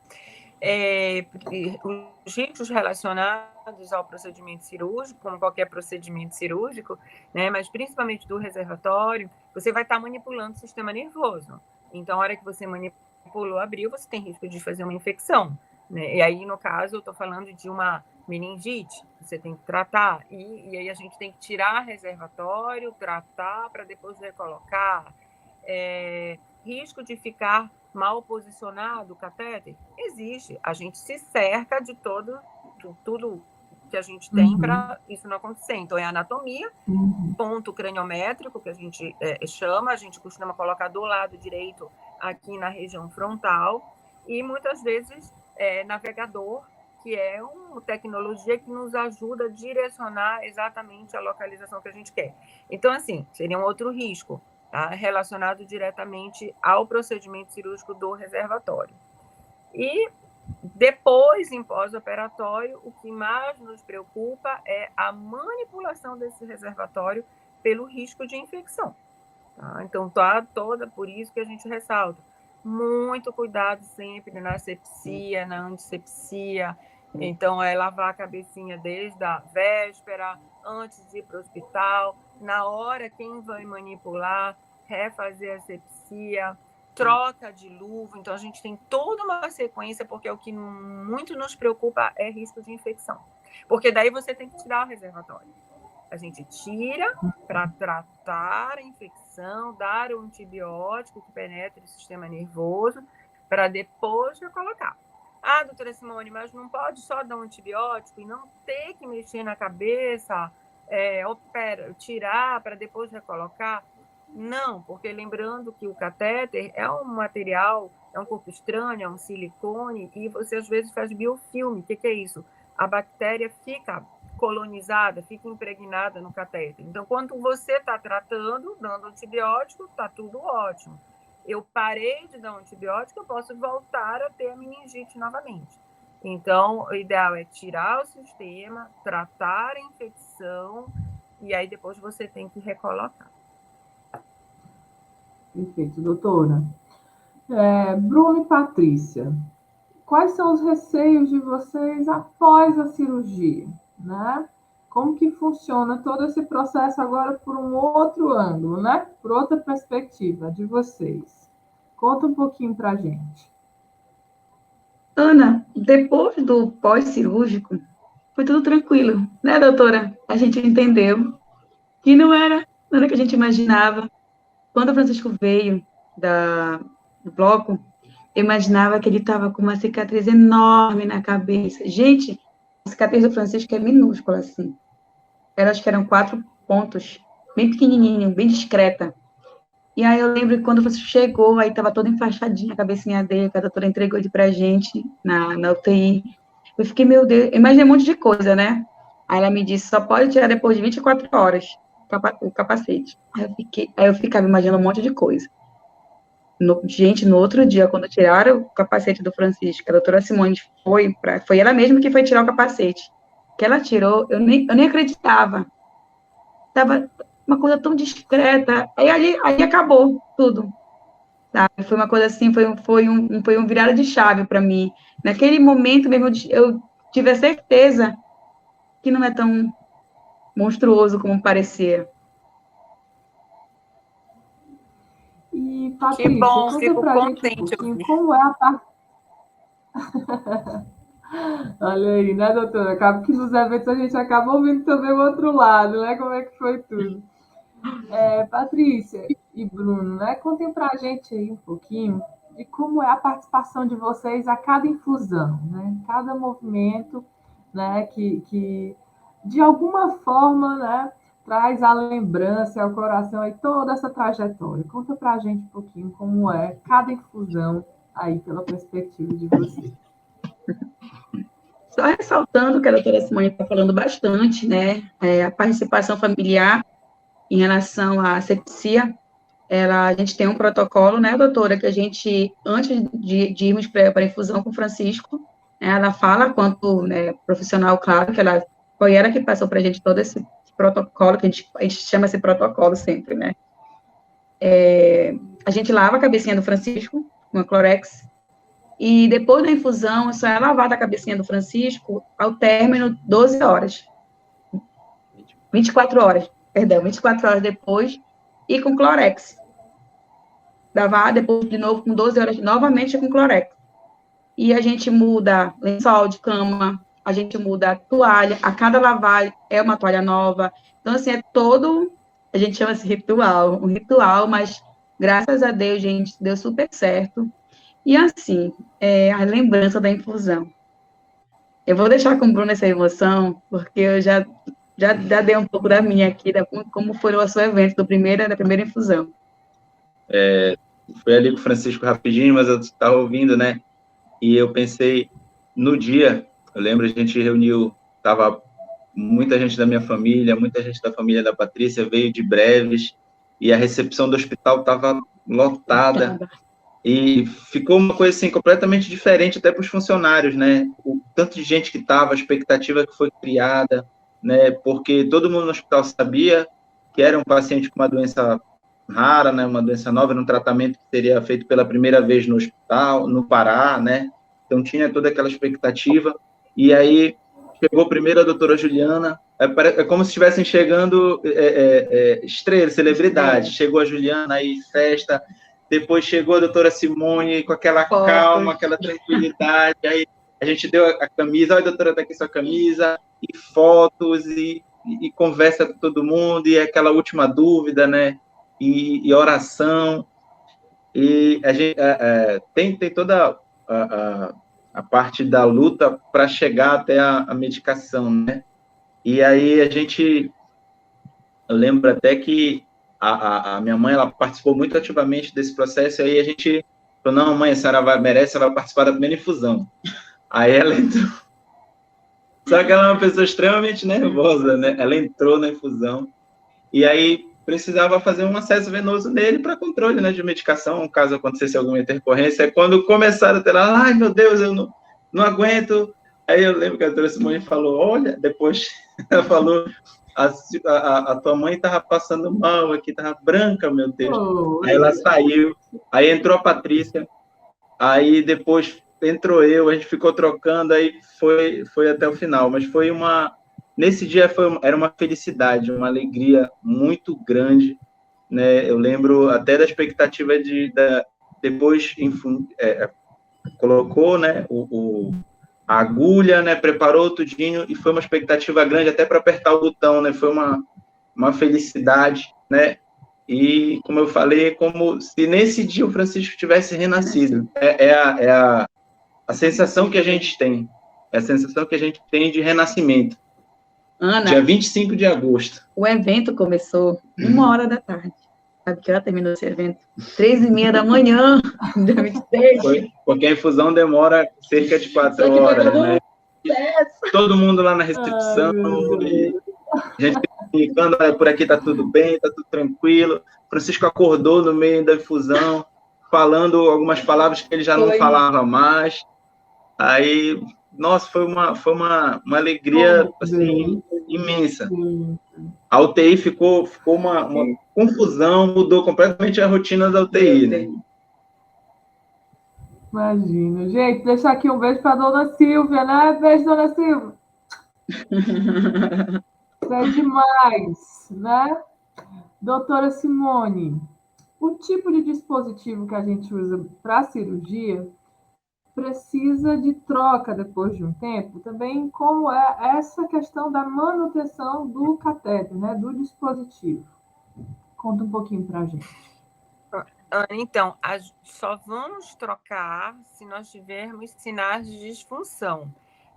Os riscos relacionados ao procedimento cirúrgico, como qualquer procedimento cirúrgico, né, mas principalmente do reservatório, você vai estar manipulando o sistema nervoso. Então, a hora que você manipulou, abriu, você tem risco de fazer uma infecção. Né? E aí, no caso, eu estou falando de uma meningite, você tem que tratar. E aí a gente tem que tirar reservatório, tratar para depois recolocar. Risco de ficar mal posicionado o catéter? Existe. A gente se cerca de tudo que a gente tem para isso não acontecer. Então, é anatomia, ponto craniométrico, que a gente chama, a gente costuma colocar do lado direito aqui na região frontal, e muitas vezes navegador, que é uma tecnologia que nos ajuda a direcionar exatamente a localização que a gente quer. Então, assim, seria um outro risco. Tá? Relacionado diretamente ao procedimento cirúrgico do reservatório. E depois, em pós-operatório, o que mais nos preocupa é a manipulação desse reservatório pelo risco de infecção. Tá? Então, por isso que a gente ressalta. Muito cuidado sempre na asepsia, na antisepsia. Então, lavar a cabecinha desde a véspera, antes de ir para o hospital, na hora quem vai manipular, refazer a asepsia, troca de luva. Então, a gente tem toda uma sequência, porque o que muito nos preocupa é risco de infecção. Porque daí você tem que tirar o reservatório. A gente tira para tratar a infecção, dar um antibiótico que penetre o sistema nervoso, para depois recolocar. Ah, doutora Simone, mas não pode só dar um antibiótico e não ter que mexer na cabeça, tirar para depois recolocar? Não, porque lembrando que o catéter é um material, é um corpo estranho, é um silicone, e você às vezes faz biofilme. O que é isso? A bactéria fica colonizada, fica impregnada no catéter. Então, quando você está tratando, dando antibiótico, está tudo ótimo. Eu parei de dar um antibiótico, eu posso voltar a ter a meningite novamente. Então, o ideal é tirar o sistema, tratar a infecção, e aí depois você tem que recolocar. Perfeito, doutora. Bruno e Patrícia, quais são os receios de vocês após a cirurgia, né? Como que funciona todo esse processo agora por um outro ângulo, né? Por outra perspectiva de vocês. Conta um pouquinho para a gente. Ana, depois do pós-cirúrgico, foi tudo tranquilo, né, doutora? A gente entendeu que não era nada que a gente imaginava. Quando o Francisco veio do bloco, eu imaginava que ele estava com uma cicatriz enorme na cabeça. Gente, a cicatriz do Francisco é minúscula, assim. Acho que eram 4 pontos, bem pequenininho, bem discreta. E aí eu lembro que quando o Francisco chegou, aí estava toda enfaixadinha a cabecinha dele, que a doutora entregou ele pra gente na UTI. Eu fiquei, meu Deus, eu imaginei um monte de coisa, né? Aí ela me disse, só pode tirar depois de 24 horas o capacete. Aí eu ficava imaginando um monte de coisa. Gente, no outro dia, quando tiraram o capacete do Francisco, a doutora Simone foi ela mesma que foi tirar o capacete. Que ela tirou, eu nem acreditava. Tava uma coisa tão discreta. Aí acabou tudo. Sabe? Foi uma coisa assim, foi um virada de chave para mim. Naquele momento mesmo, eu tive a certeza que não é tão monstruoso como parecia. E, Patrícia, que bom, conta fico pra contente. gente um pouquinho como é a parte... Olha aí, né, doutora? Acaba que nos eventos a gente acaba ouvindo também o outro lado, né? Como é que foi tudo. Patrícia e Bruno, né? Contem pra gente aí um pouquinho de como é a participação de vocês a cada infusão, né? Cada movimento, né? Que de alguma forma, né? traz a lembrança ao coração aí toda essa trajetória. Conta para a gente um pouquinho como é cada infusão aí pela perspectiva de você. Só ressaltando que a doutora Simone está falando bastante, né, a participação familiar em relação à sepsia, a gente tem um protocolo, né, doutora, que a gente, antes de irmos para a infusão com o Francisco, né, ela fala quanto, né, profissional, claro, que ela foi ela que passou para a gente todo esse protocolo, que a gente chama esse protocolo sempre, né. A gente lava a cabecinha do Francisco com a Clorex, e depois da infusão, só é lavada a cabecinha do Francisco ao término 12 horas. 24 horas, perdão, 24 horas depois, e com Clorex. Lavar depois de novo com 12 horas, novamente com Clorex. E a gente muda lençol de cama, a gente muda a toalha, a cada lavagem é uma toalha nova. Então, assim, é todo, a gente chama esse ritual, um ritual, mas graças a Deus, gente, deu super certo. E assim, a lembrança da infusão. Eu vou deixar com o Bruno essa emoção, porque eu já dei um pouco da minha aqui, como foi o seu evento da primeira infusão. Foi ali com o Francisco rapidinho, mas eu estava ouvindo, né? E eu pensei, no dia, eu lembro, a gente reuniu, estava muita gente da minha família, muita gente da família da Patrícia, veio de Breves, e a recepção do hospital estava lotada. E ficou uma coisa assim completamente diferente até para os funcionários, né? O tanto de gente que estava, a expectativa que foi criada, né? Porque todo mundo no hospital sabia que era um paciente com uma doença rara, né? Uma doença nova, um tratamento que seria feito pela primeira vez no hospital, no Pará, né? Então tinha toda aquela expectativa. E aí chegou primeiro a doutora Juliana. É como se estivessem chegando estrelas, celebridades. Chegou a Juliana, aí festa. Depois chegou a doutora Simone com aquela calma, aquela tranquilidade. Aí a gente deu a camisa, olha, doutora, tá aqui sua camisa, e fotos, e conversa com todo mundo, e aquela última dúvida, né? E oração. E a gente tem toda a parte da luta para chegar até a medicação, né? E aí eu lembro até que a minha mãe, ela participou muito ativamente desse processo, e aí a gente falou, não, mãe, a senhora merece, ela vai participar da primeira infusão. Aí ela entrou, só que ela é uma pessoa extremamente nervosa, né? Ela entrou na infusão, e aí precisava fazer um acesso venoso nele para controle, né, de medicação, caso acontecesse alguma intercorrência. Quando começaram a ter lá, ai, meu Deus, eu não aguento. Aí eu lembro que a doutora Simone falou, olha, depois ela falou, a tua mãe estava passando mal aqui, estava branca, meu Deus. Aí ela saiu, aí entrou a Patrícia, aí depois entrou eu, a gente ficou trocando, aí foi até o final. Mas nesse dia era uma felicidade, uma alegria muito grande, né? Eu lembro até da expectativa depois, enfim, colocou, né, a agulha, né, preparou tudinho, e foi uma expectativa grande até para apertar o botão, né, foi uma felicidade, né, e como eu falei, como se nesse dia o Francisco tivesse renascido, a sensação que a gente tem, é a sensação que a gente tem de renascimento. Ana, dia 25 de agosto. O evento começou 1h da tarde. Sabe que hora terminou esse evento? 3h30 da manhã, dia 26. Foi, porque a infusão demora cerca de 4 horas, né? Todo mundo lá na recepção, a gente comunicando, por aqui tá tudo bem, tá tudo tranquilo. Francisco acordou no meio da infusão, falando algumas palavras que ele já não falava mais. Aí, nossa, foi uma alegria, assim, imensa. A UTI ficou uma confusão, mudou completamente a rotina da UTI, né? Imagina. Gente, deixar aqui um beijo para a dona Silvia, né? Beijo, dona Silvia. Isso é demais, né? Doutora Simone, o tipo de dispositivo que a gente usa para cirurgia precisa de troca depois de um tempo, também como é essa questão da manutenção do catéter, né? Do dispositivo. Conta um pouquinho para a gente. Então, só vamos trocar se nós tivermos sinais de disfunção.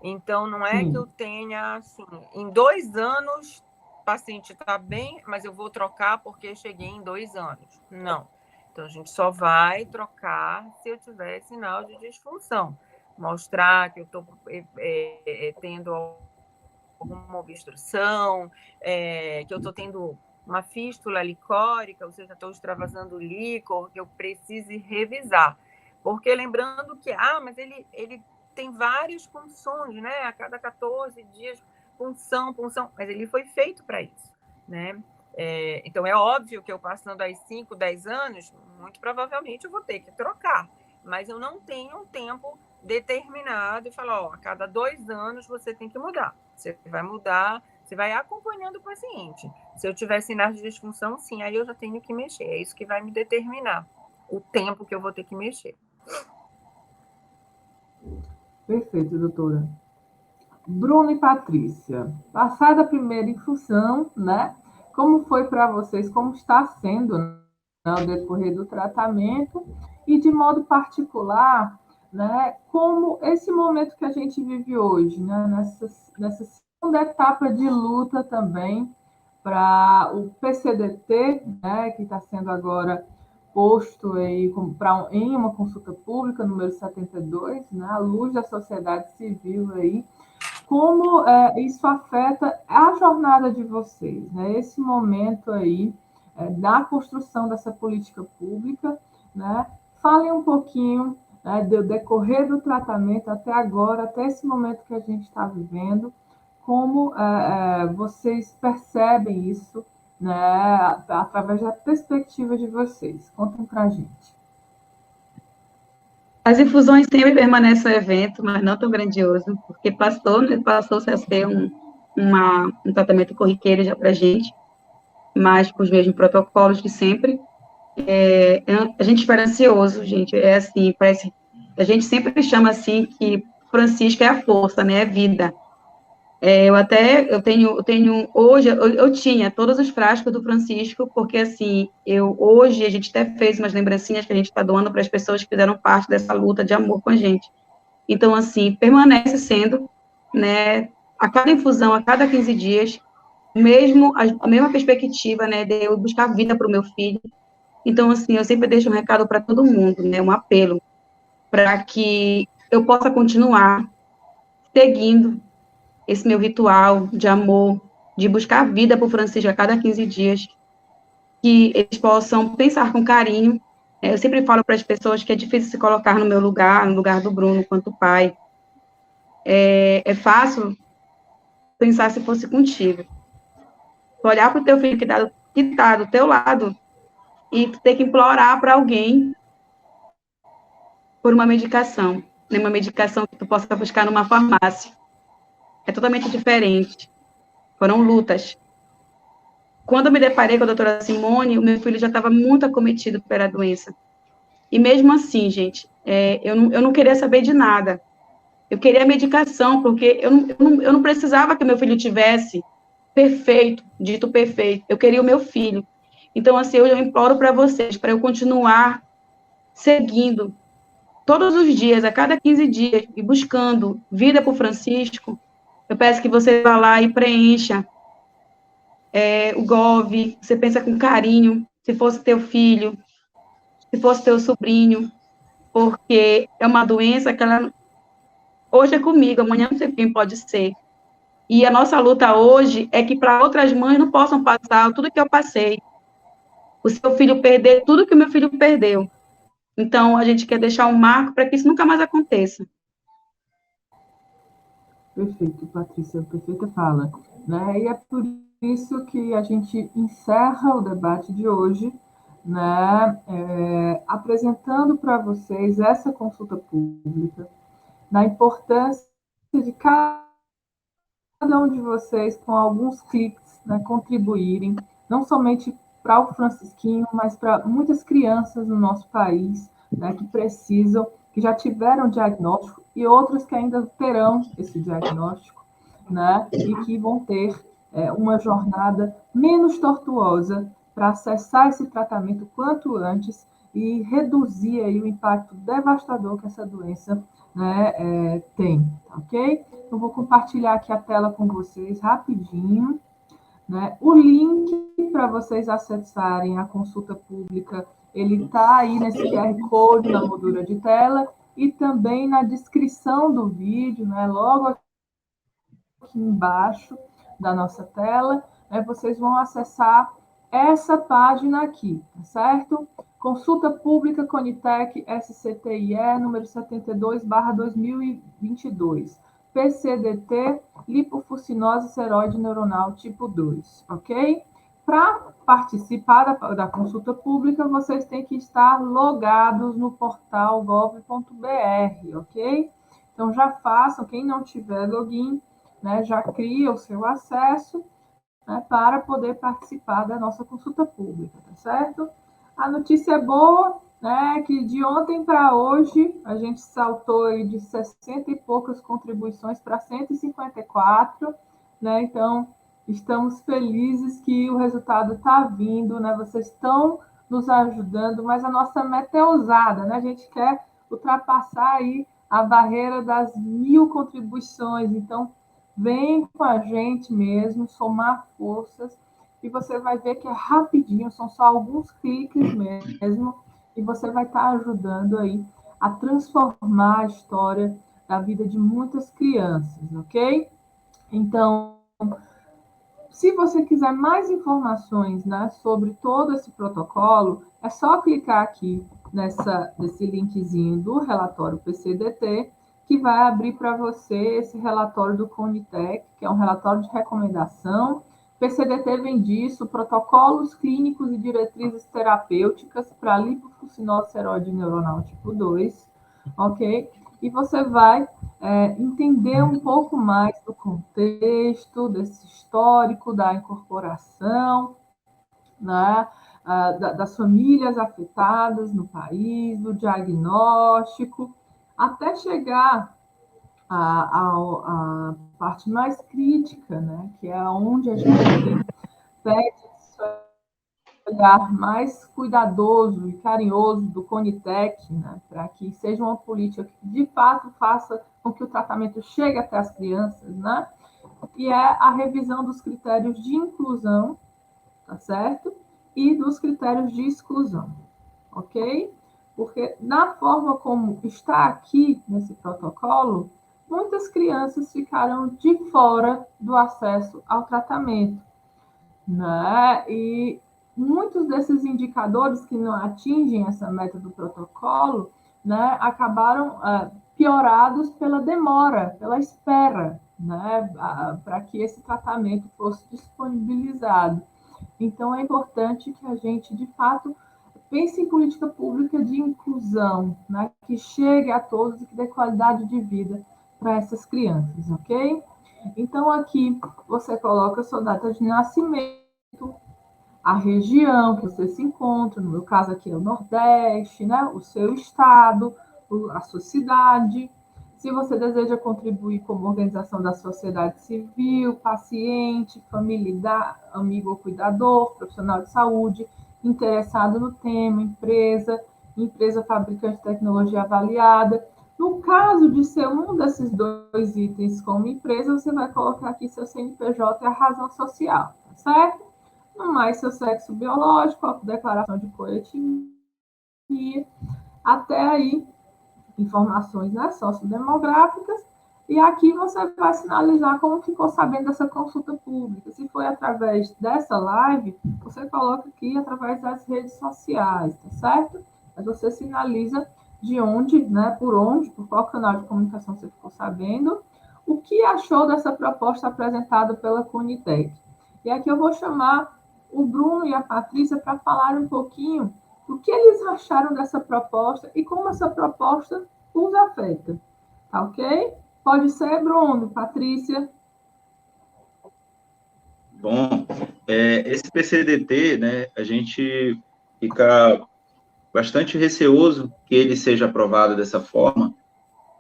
Então, não é que eu tenha, assim, em 2 anos paciente está bem, mas eu vou trocar porque cheguei em 2 anos. Não. Então, a gente só vai trocar se eu tiver sinal de disfunção. Mostrar que eu estou tendo alguma obstrução, que eu estou tendo uma fístula licórica, ou seja, estou extravasando líquor, que eu precise revisar. Porque lembrando que, mas ele tem várias punções, né? A cada 14 dias, punção, mas ele foi feito para isso, né? Então, é óbvio que eu passando aí 5, 10 anos, muito provavelmente eu vou ter que trocar, mas eu não tenho um tempo determinado e falar, a cada 2 anos você tem que mudar. Você vai mudar, você vai acompanhando o paciente. Se eu tiver sinais de disfunção, sim, aí eu já tenho que mexer. É isso que vai me determinar o tempo que eu vou ter que mexer. Perfeito, doutora. Bruno e Patrícia, passada a primeira infusão, né? Como foi para vocês, como está sendo, né, ao decorrer do tratamento e, de modo particular, né, como esse momento que a gente vive hoje, né, nessa segunda etapa de luta também para o PCDT, né, que está sendo agora posto aí em uma consulta pública, número 72, né, à luz da sociedade civil aí, como isso afeta a jornada de vocês, né? Esse momento aí da construção dessa política pública, né? Falem um pouquinho, né, do decorrer do tratamento até agora, até esse momento que a gente está vivendo, como vocês percebem isso, né, através da perspectiva de vocês. Contem para a gente. As infusões sempre permanecem um evento, mas não tão grandioso, porque passou-se a ser um tratamento corriqueiro já para a gente, mas com os mesmos protocolos de sempre. A gente espera ansioso, gente, assim, parece, a gente sempre chama assim que Francisco é a força, né, é vida. Hoje, eu tinha todos os frascos do Francisco, porque, assim, hoje, a gente até fez umas lembrancinhas que a gente está doando para as pessoas que fizeram parte dessa luta de amor com a gente. Então, assim, permanece sendo, né, a cada infusão, a cada 15 dias, a mesma perspectiva, né, de eu buscar vida para o meu filho. Então, assim, eu sempre deixo um recado para todo mundo, né, um apelo, para que eu possa continuar seguindo esse meu ritual de amor, de buscar vida para o Francisco a cada 15 dias, que eles possam pensar com carinho. Eu sempre falo para as pessoas que é difícil se colocar no meu lugar, no lugar do Bruno, quanto pai. É fácil pensar se fosse contigo. Olhar para o teu filho que está do teu lado e ter que implorar para alguém por uma medicação, né? Uma medicação que tu possa buscar numa farmácia. É totalmente diferente. Foram lutas. Quando eu me deparei com a doutora Simone, o meu filho já estava muito acometido pela doença. E mesmo assim, gente, eu não queria saber de nada. Eu queria a medicação, porque eu não precisava que meu filho tivesse perfeito, dito perfeito. Eu queria o meu filho. Então, assim, eu imploro para vocês, para eu continuar seguindo todos os dias, a cada 15 dias, e buscando vida para o Francisco. Eu peço que você vá lá e preencha o GOV, você pensa com carinho, se fosse teu filho, se fosse teu sobrinho, porque é uma doença que hoje é comigo, amanhã não sei quem pode ser. E a nossa luta hoje é que para outras mães não possam passar tudo que eu passei. O seu filho perder tudo que o meu filho perdeu. Então, a gente quer deixar um marco para que isso nunca mais aconteça. Perfeito, Patrícia, perfeita fala. Né? E é por isso que a gente encerra o debate de hoje, né? Apresentando para vocês essa consulta pública, na importância de cada um de vocês, com alguns cliques, né, contribuírem, não somente para o Francisquinho, mas para muitas crianças no nosso país, né, que precisam, que já tiveram diagnóstico e outras que ainda terão esse diagnóstico, né, e que vão ter uma jornada menos tortuosa para acessar esse tratamento quanto antes e reduzir aí o impacto devastador que essa doença, né, tem, ok? Eu vou compartilhar aqui a tela com vocês rapidinho, né? O link para vocês acessarem a consulta pública, ele está aí nesse QR Code na moldura de tela e também na descrição do vídeo, né? Logo aqui embaixo da nossa tela, né? Vocês vão acessar essa página aqui, tá certo? Consulta Pública Conitec SCTIE, número 72/2022. PCDT, lipofucinose seróide neuronal tipo 2, ok? Para participar da consulta pública, vocês têm que estar logados no portal gov.br, ok? Então, já façam, quem não tiver login, né, já cria o seu acesso, né, para poder participar da nossa consulta pública, tá certo? A notícia boa, né, que de ontem para hoje a gente saltou aí de 60 e poucas contribuições para 154, né? Então, estamos felizes que o resultado está vindo, né? Vocês estão nos ajudando, mas a nossa meta é ousada, né? A gente quer ultrapassar aí a barreira das 1.000 contribuições, então vem com a gente mesmo, somar forças, e você vai ver que é rapidinho, são só alguns cliques mesmo, e você vai estar ajudando aí a transformar a história da vida de muitas crianças, ok? Então, se você quiser mais informações, né, sobre todo esse protocolo, é só clicar aqui nesse linkzinho do relatório PCDT, que vai abrir para você esse relatório do Conitec, que é um relatório de recomendação. PCDT vem disso, protocolos clínicos e diretrizes terapêuticas para lipofucinose seróide neuronal tipo 2, ok? E você vai entender um pouco mais do contexto, desse histórico da incorporação, né, das famílias afetadas no país, do diagnóstico, até chegar à parte mais crítica, né, que é onde a gente pede olhar mais cuidadoso e carinhoso do Conitec, né, para que seja uma política que, de fato, faça com que o tratamento chegue até as crianças, né, e é a revisão dos critérios de inclusão, tá certo? E dos critérios de exclusão, ok? Porque, na forma como está aqui nesse protocolo, muitas crianças ficaram de fora do acesso ao tratamento, né? E muitos desses indicadores que não atingem essa meta do protocolo, né, acabaram piorados pela demora, pela espera, né, para que esse tratamento fosse disponibilizado. Então, é importante que a gente, de fato, pense em política pública de inclusão, né, que chegue a todos e que dê qualidade de vida para essas crianças, ok? Então, aqui você coloca a sua data de nascimento, a região que você se encontra, no meu caso aqui é o Nordeste, né? O seu estado, a sua cidade. Se você deseja contribuir como organização da sociedade civil, paciente, familiar, amigo ou cuidador, profissional de saúde, interessado no tema, empresa fabricante de tecnologia avaliada. No caso de ser um desses dois itens como empresa, você vai colocar aqui seu CNPJ e a razão social, tá certo? No mais, seu sexo biológico, a declaração de coetnia, até aí, informações, né, sociodemográficas, e aqui você vai sinalizar como ficou sabendo dessa consulta pública. Se foi através dessa live, você coloca aqui através das redes sociais, tá certo? Mas você sinaliza de onde, né, por qual canal de comunicação você ficou sabendo, o que achou dessa proposta apresentada pela Conitec. E aqui eu vou chamar o Bruno e a Patrícia para falar um pouquinho do que eles acharam dessa proposta e como essa proposta os afeta. Tá ok? Pode ser, Bruno, Patrícia. Bom, esse PCDT, né, a gente fica bastante receoso que ele seja aprovado dessa forma,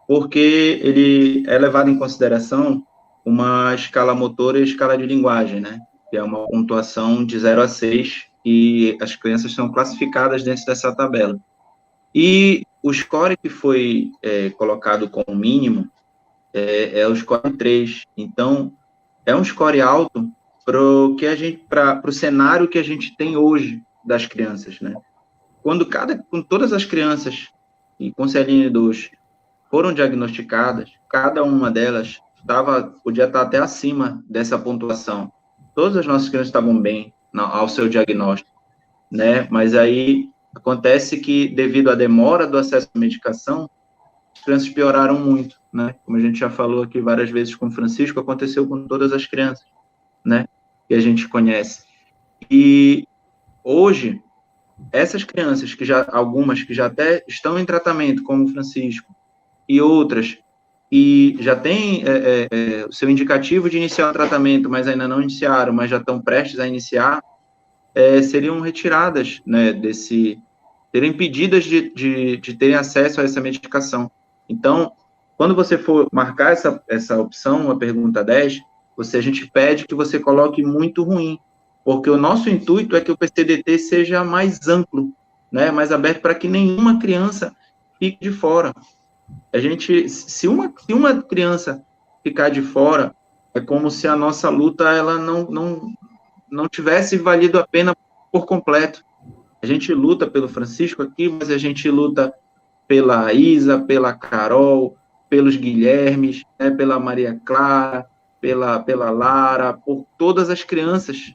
porque ele é levado em consideração uma escala motora e escala de linguagem, né, que é uma pontuação de 0 a 6, e as crianças são classificadas dentro dessa tabela. E o score que foi colocado como mínimo é o score 3. Então, é um score alto para o cenário que a gente tem hoje das crianças, né? Com todas as crianças e com CLN 2 foram diagnosticadas, cada uma delas podia estar até acima dessa pontuação. Todas as nossas crianças estavam bem ao seu diagnóstico, né? Mas aí acontece que, devido à demora do acesso à medicação, as crianças pioraram muito, né? Como a gente já falou aqui várias vezes com o Francisco, aconteceu com todas as crianças, né? Que a gente conhece. E hoje, essas crianças, algumas que já até estão em tratamento, como o Francisco, e outras, e já têm o seu indicativo de iniciar o tratamento, mas ainda não iniciaram, mas já estão prestes a iniciar, seriam retiradas, né, seriam impedidas de terem acesso a essa medicação. Então, quando você for marcar essa opção, a pergunta 10, a gente pede que você coloque muito ruim, porque o nosso intuito é que o PCDT seja mais amplo, né, mais aberto, para que nenhuma criança fique de fora. Se uma criança ficar de fora, é como se a nossa luta ela não tivesse valido a pena por completo. A gente luta pelo Francisco aqui, mas a gente luta pela Isa, pela Carol, pelos Guilhermes, né, pela Maria Clara, pela Lara, por todas as crianças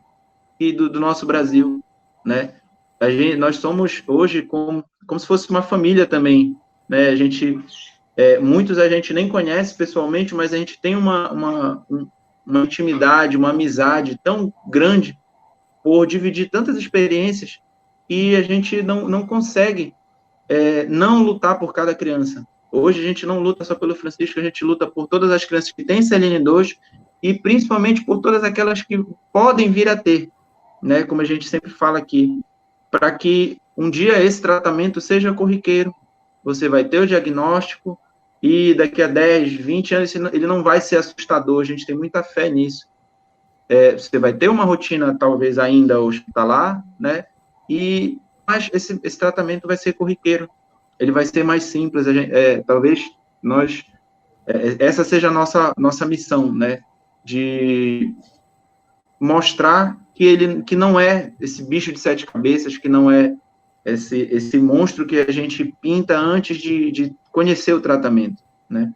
do nosso Brasil, né? Nós somos hoje como se fosse uma família também, né? Muitos a gente nem conhece pessoalmente, mas a gente tem uma intimidade, uma amizade tão grande por dividir tantas experiências, e a gente não consegue não lutar por cada criança. Hoje a gente não luta só pelo Francisco, a gente luta por todas as crianças que têm CLN2 e principalmente por todas aquelas que podem vir a ter, né? Como a gente sempre fala aqui, para que um dia esse tratamento seja corriqueiro. Você vai ter o diagnóstico e daqui a 10, 20 anos ele não vai ser assustador, a gente tem muita fé nisso. Você vai ter uma rotina, talvez, ainda hospitalar, né? Mas esse tratamento vai ser corriqueiro, ele vai ser mais simples. Talvez essa seja a nossa missão, né? De mostrar que não é esse bicho de 7 cabeças, que não é esse monstro que a gente pinta antes de conhecer o tratamento, né?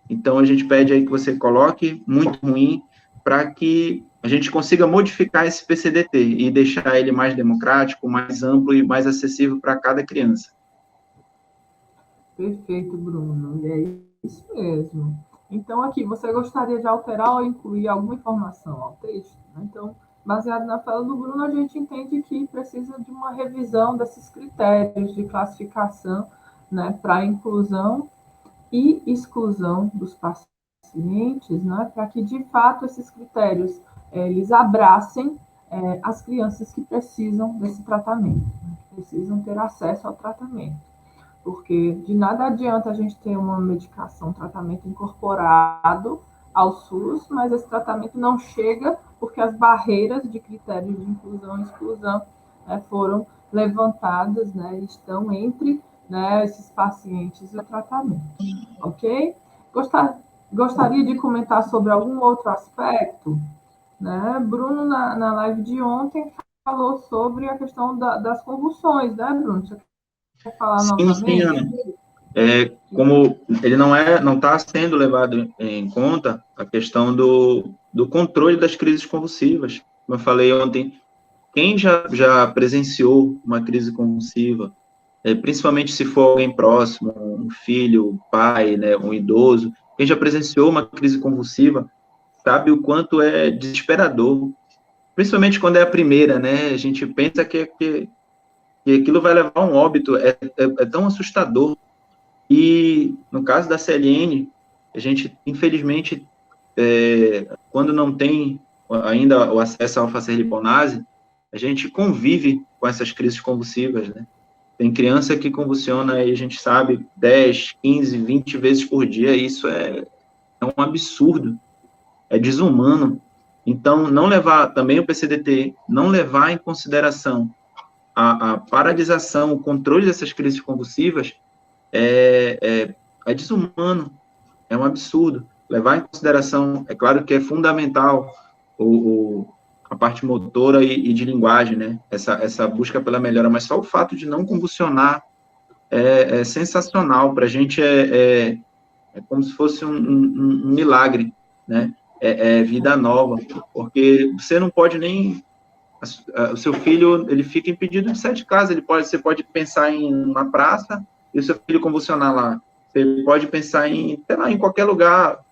Então, a gente pede aí que você coloque muito ruim, para que a gente consiga modificar esse PCDT e deixar ele mais democrático, mais amplo e mais acessível para cada criança. Perfeito, Bruno. E é isso mesmo. Então, aqui, você gostaria de alterar ou incluir alguma informação ao texto? Então, baseado na fala do Bruno, a gente entende que precisa de uma revisão desses critérios de classificação, né, para inclusão e exclusão dos pacientes, né, para que, de fato, esses critérios eles abracem as crianças que precisam desse tratamento, né, que precisam ter acesso ao tratamento. Porque de nada adianta a gente ter uma medicação, um tratamento incorporado ao SUS, mas esse tratamento não chega porque as barreiras de critérios de inclusão e exclusão foram levantadas, né, estão entre, né, esses pacientes e o tratamento, ok? Gostaria de comentar sobre algum outro aspecto, né? Bruno, na live de ontem, falou sobre a questão das convulsões, né, Bruno? Você quer falar novamente? Sim, Ana. Como ele não está sendo levado em conta a questão do controle das crises convulsivas. Como eu falei ontem, quem já presenciou uma crise convulsiva, principalmente se for alguém próximo, um filho, um pai, né, um idoso, quem já presenciou uma crise convulsiva sabe o quanto é desesperador, principalmente quando é a primeira, né? A gente pensa que aquilo vai levar a um óbito, é tão assustador. E, no caso da CLN, a gente, infelizmente, quando não tem ainda o acesso à alfa-serliponase, a gente convive com essas crises convulsivas, né? Tem criança que convulsiona, e a gente sabe, 10, 15, 20 vezes por dia, e isso é um absurdo, é desumano. Então, não levar também o PCDT, não levar em consideração a paralisação, o controle dessas crises convulsivas, é desumano, é um absurdo. Levar em consideração, é claro que é fundamental a parte motora e de linguagem, né? Essa busca pela melhora, mas só o fato de não convulsionar é sensacional. Para a gente é como se fosse um milagre, né? É vida nova, porque você não pode nem... O seu filho, ele fica impedido de sair de casa, você pode pensar em uma praça e o seu filho convulsionar lá. Você pode pensar sei lá, em qualquer lugar,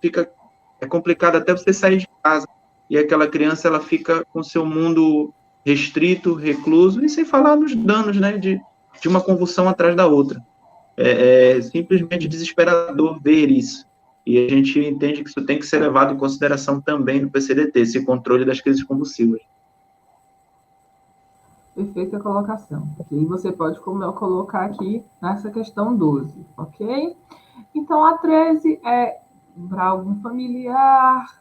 é complicado até você sair de casa. E aquela criança, ela fica com seu mundo restrito, recluso, e sem falar nos danos, né, de uma convulsão atrás da outra. É simplesmente desesperador ver isso. E a gente entende que isso tem que ser levado em consideração também no PCDT, esse controle das crises convulsivas. Perfeita colocação. E você pode colocar aqui nessa questão 12, ok? Então, a 13 é para algum familiar,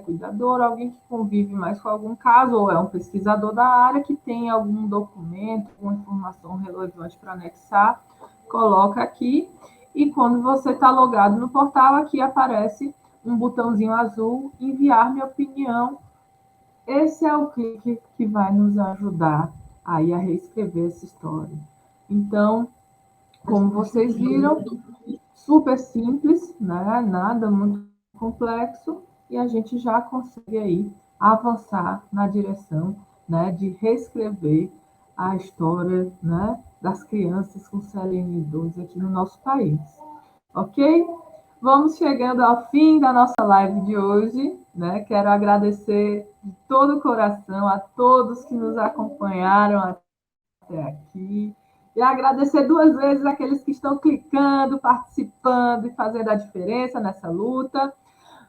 cuidador, alguém que convive mais com algum caso, ou é um pesquisador da área que tem algum documento, uma informação relevante para anexar, coloca aqui, e quando você está logado no portal, aqui aparece um botãozinho azul, enviar minha opinião. Esse é o clique que vai nos ajudar aí a reescrever essa história. Então, como vocês viram, super simples, né? Nada muito complexo, e a gente já consegue aí avançar na direção, né, de reescrever a história, né, das crianças com CLN2 aqui no nosso país. Ok? Vamos chegando ao fim da nossa live de hoje, né? Quero agradecer de todo o coração a todos que nos acompanharam até aqui. E agradecer 2 vezes aqueles que estão clicando, participando e fazendo a diferença nessa luta.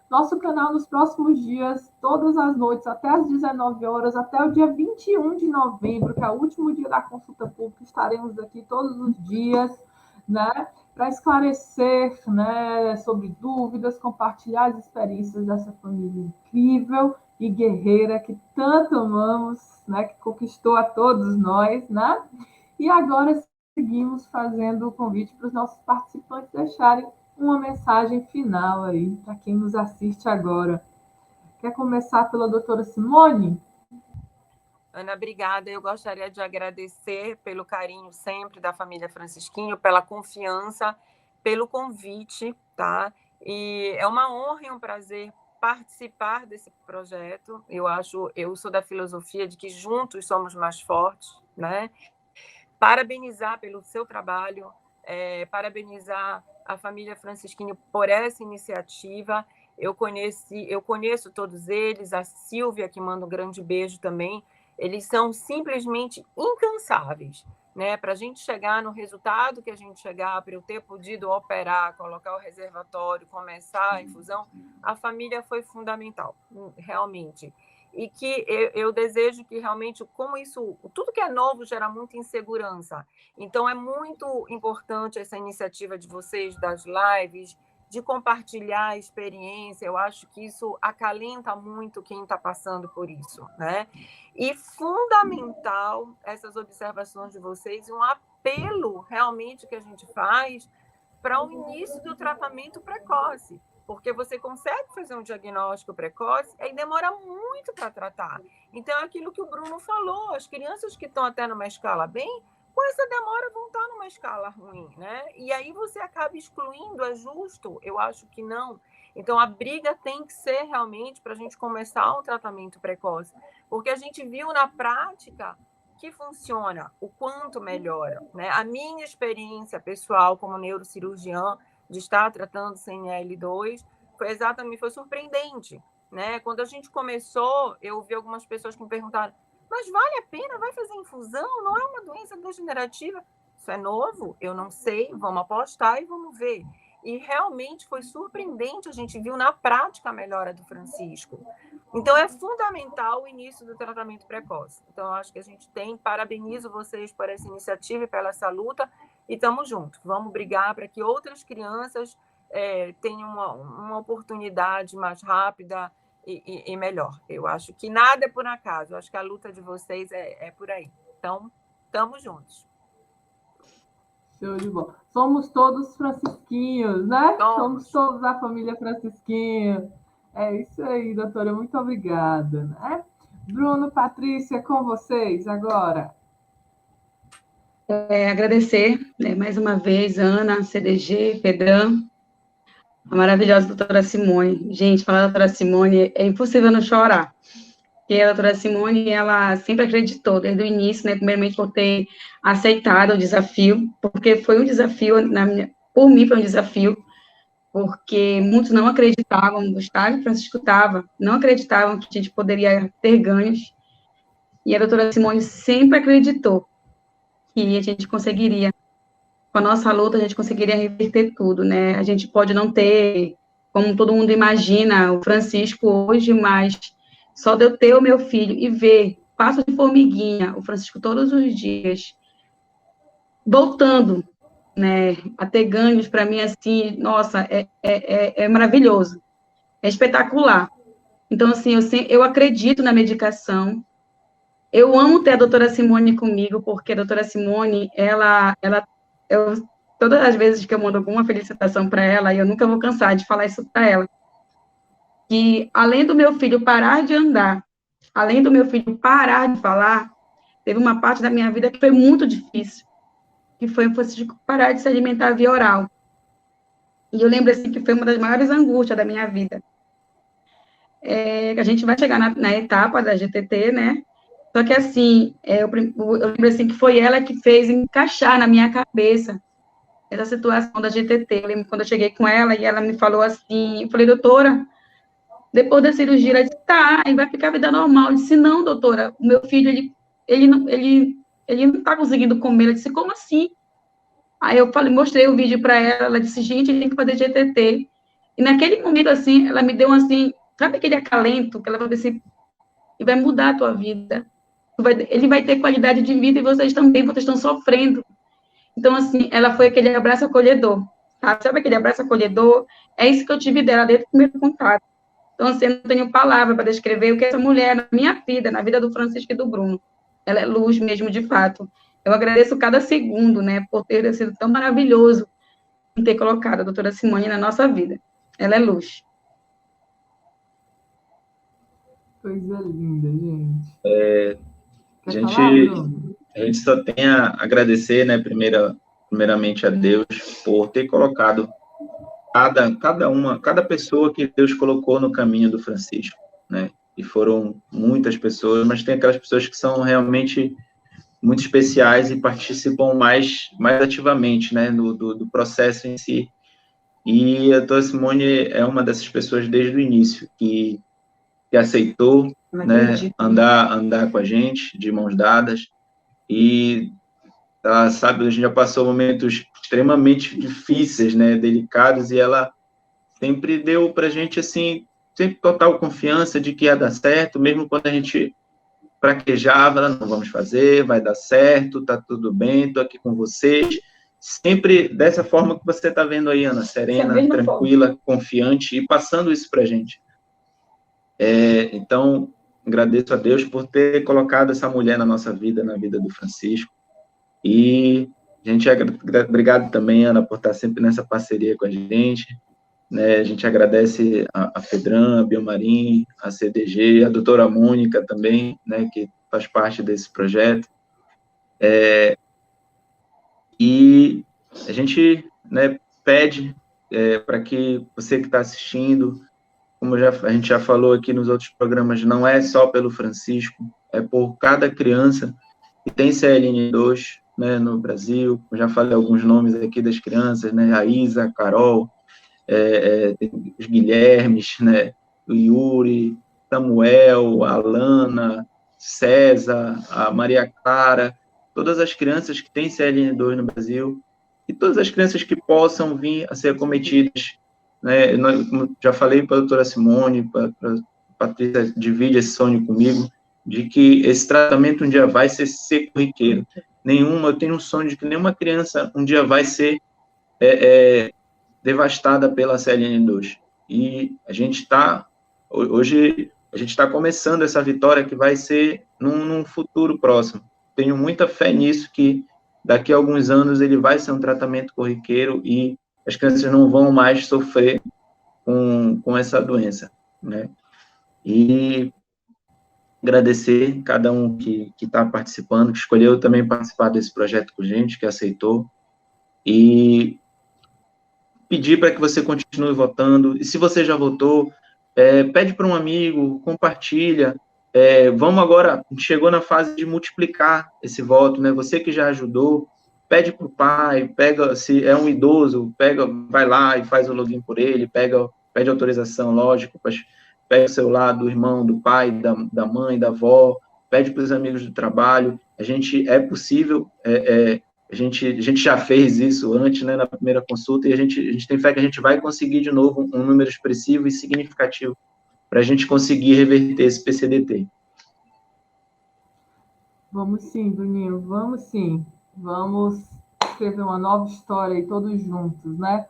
Nosso canal nos próximos dias, todas as noites, até às 19 horas, até o dia 21 de novembro, que é o último dia da consulta pública, estaremos aqui todos os dias, né, para esclarecer, né, sobre dúvidas, compartilhar as experiências dessa família incrível e guerreira que tanto amamos, né, que conquistou a todos nós, né? E agora seguimos fazendo o convite para os nossos participantes deixarem uma mensagem final aí para quem nos assiste agora. Quer começar pela doutora Simone? Ana, obrigada. Eu gostaria de agradecer pelo carinho sempre da família Francisquinho, pela confiança, pelo convite, tá? E é uma honra e um prazer participar desse projeto. Eu sou da filosofia de que juntos somos mais fortes, né? Parabenizar pelo seu trabalho, parabenizar a família Francisquinho por essa iniciativa. Eu conheço todos eles, a Silvia, que manda um grande beijo também. Eles são simplesmente incansáveis, né? Para a gente chegar no resultado que a gente chegar, para eu ter podido operar, colocar o reservatório, começar a infusão, a família foi fundamental, realmente. E que eu desejo que realmente, como isso, tudo que é novo gera muita insegurança. Então, é muito importante essa iniciativa de vocês, das lives, de compartilhar a experiência. Eu acho que isso acalenta muito quem está passando por isso, né? E fundamental essas observações de vocês, um apelo realmente que a gente faz para o início do tratamento precoce, porque você consegue fazer um diagnóstico precoce e demora muito para tratar. Então, é aquilo que o Bruno falou, as crianças que estão até numa escala bem, com essa demora vão estar numa escala ruim, né? E aí você acaba excluindo, é justo? Eu acho que não. Então, a briga tem que ser realmente para a gente começar um tratamento precoce, porque a gente viu na prática que funciona, o quanto melhora, né? A minha experiência pessoal como neurocirurgiã de estar tratando CNL2 foi surpreendente, né? Quando a gente começou, eu vi algumas pessoas que me perguntaram: mas vale a pena? Vai fazer infusão? Não é uma doença degenerativa? Isso é novo? Eu não sei. Vamos apostar e vamos ver. E realmente foi surpreendente. A gente viu na prática a melhora do Francisco. Então, é fundamental o início do tratamento precoce. Então, eu acho que a gente parabenizo vocês por essa iniciativa e pela essa luta, e estamos juntos. Vamos brigar para que outras crianças tenham uma oportunidade mais rápida e melhor. Eu acho que nada é por acaso. Eu acho que a luta de vocês é por aí. Então, estamos juntos. Show de bola. Somos todos francisquinhos, né? Somos todos a família Francisquinho. É isso aí, doutora. Muito obrigada, né? Bruno, Patrícia, com vocês agora. Agradecer, né, mais uma vez, Ana, CDG, Pedrão, a maravilhosa doutora Simone. Gente, falar da doutora Simone, é impossível não chorar. Porque a doutora Simone, ela sempre acreditou, desde o início, né, primeiramente por ter aceitado o desafio, porque foi um desafio, por mim foi um desafio, porque muitos não acreditavam, o estágio Francisco estava, não acreditavam que a gente poderia ter ganhos, e a doutora Simone sempre acreditou que a gente conseguiria, com a nossa luta, a gente conseguiria reverter tudo, né? A gente pode não ter, como todo mundo imagina, o Francisco hoje, mas só de eu ter o meu filho e ver, passo de formiguinha, o Francisco todos os dias, voltando, né, a ter ganhos, para mim, assim, nossa, é maravilhoso, é espetacular. Então, assim, eu acredito na medicação, eu amo ter a doutora Simone comigo, porque a doutora Simone, todas as vezes que eu mando alguma felicitação para ela, e eu nunca vou cansar de falar isso para ela, que além do meu filho parar de andar, além do meu filho parar de falar, teve uma parte da minha vida que foi muito difícil, que foi o Francisco parar de se alimentar via oral. E eu lembro, assim, que foi uma das maiores angústias da minha vida. A gente vai chegar na etapa da GTT, né? Só que, assim, eu lembro, assim, que foi ela que fez encaixar na minha cabeça essa situação da GTT. Eu lembro quando eu cheguei com ela e ela me falou assim, eu falei, doutora, depois da cirurgia, ela disse, tá, aí vai ficar a vida normal. Eu disse, não, doutora, o meu filho, ele não está conseguindo comer. Ela disse, como assim? Aí eu falei, mostrei o vídeo para ela, ela disse, gente, tem que fazer GTT. E naquele momento, assim, ela me deu, assim, sabe aquele acalento que ela falou assim, e vai mudar a tua vida. Ele vai ter qualidade de vida e vocês também, vocês estão sofrendo. Então, assim, ela foi aquele abraço acolhedor, sabe aquele abraço acolhedor? É isso que eu tive dela desde o primeiro contato. Então, assim, eu não tenho palavra para descrever o que essa mulher, na minha vida, na vida do Francisco e do Bruno, ela é luz mesmo, de fato. Eu agradeço cada segundo, né, por ter sido tão maravilhoso em ter colocado a doutora Simone na nossa vida. Ela é luz. Coisa linda, gente. A gente só tem a agradecer, né, primeiramente a Deus por ter colocado cada pessoa que Deus colocou no caminho do Francisco, né? E foram muitas pessoas, mas tem aquelas pessoas que são realmente muito especiais e participam mais ativamente, né, do processo em si. E a doutora Simone é uma dessas pessoas desde o início, que aceitou, né, andar com a gente, de mãos dadas, e ela sabe, a gente já passou momentos extremamente difíceis, né, delicados, e ela sempre deu para a gente, assim, sempre total confiança de que ia dar certo, mesmo quando a gente fraquejava, não vamos fazer, vai dar certo, tá tudo bem, estou aqui com vocês, sempre dessa forma que você está vendo aí, Ana, serena, tranquila, confiante, e passando isso para a gente. Então, agradeço a Deus por ter colocado essa mulher na nossa vida, na vida do Francisco, e a gente obrigado também, Ana, por estar sempre nessa parceria com a gente, né? A gente agradece a Fedran, a Biomarim, a CDG, a doutora Mônica também, né, que faz parte desse projeto. E a gente, né, pede para que você que está assistindo, como a gente já falou aqui nos outros programas, não é só pelo Francisco, é por cada criança que tem CLN2, né, no Brasil. Eu já falei alguns nomes aqui das crianças, né, a Isa, a Carol, os Guilhermes, né, o Yuri, Samuel, a Alana, César, a Maria Clara, todas as crianças que têm CLN2 no Brasil, e todas as crianças que possam vir a ser acometidas, né, como já falei para a doutora Simone, para a Patrícia, divide esse sonho comigo, de que esse tratamento um dia vai ser corriqueiro. Eu tenho um sonho de que nenhuma criança um dia vai ser devastada pela CLN2. E hoje, a gente está começando essa vitória que vai ser num futuro próximo. Tenho muita fé nisso, que daqui a alguns anos ele vai ser um tratamento corriqueiro e as crianças não vão mais sofrer com essa doença, né? E agradecer cada um que está participando, que escolheu também participar desse projeto com a gente, que aceitou, e pedir para que você continue votando. E se você já votou, pede para um amigo, compartilha. Vamos agora, chegou na fase de multiplicar esse voto, né? Você que já ajudou, pede para o pai, pega, se é um idoso, pega, vai lá e faz o login por ele, pede autorização, lógico, pega o celular do irmão, do pai, da mãe, da avó, pede para os amigos do trabalho. A gente é possível, a gente já fez isso antes, né, na primeira consulta, e a gente tem fé que a gente vai conseguir de novo um número expressivo e significativo para a gente conseguir reverter esse PCDT. Vamos sim, Bruninho, vamos sim. Vamos escrever uma nova história aí todos juntos, né?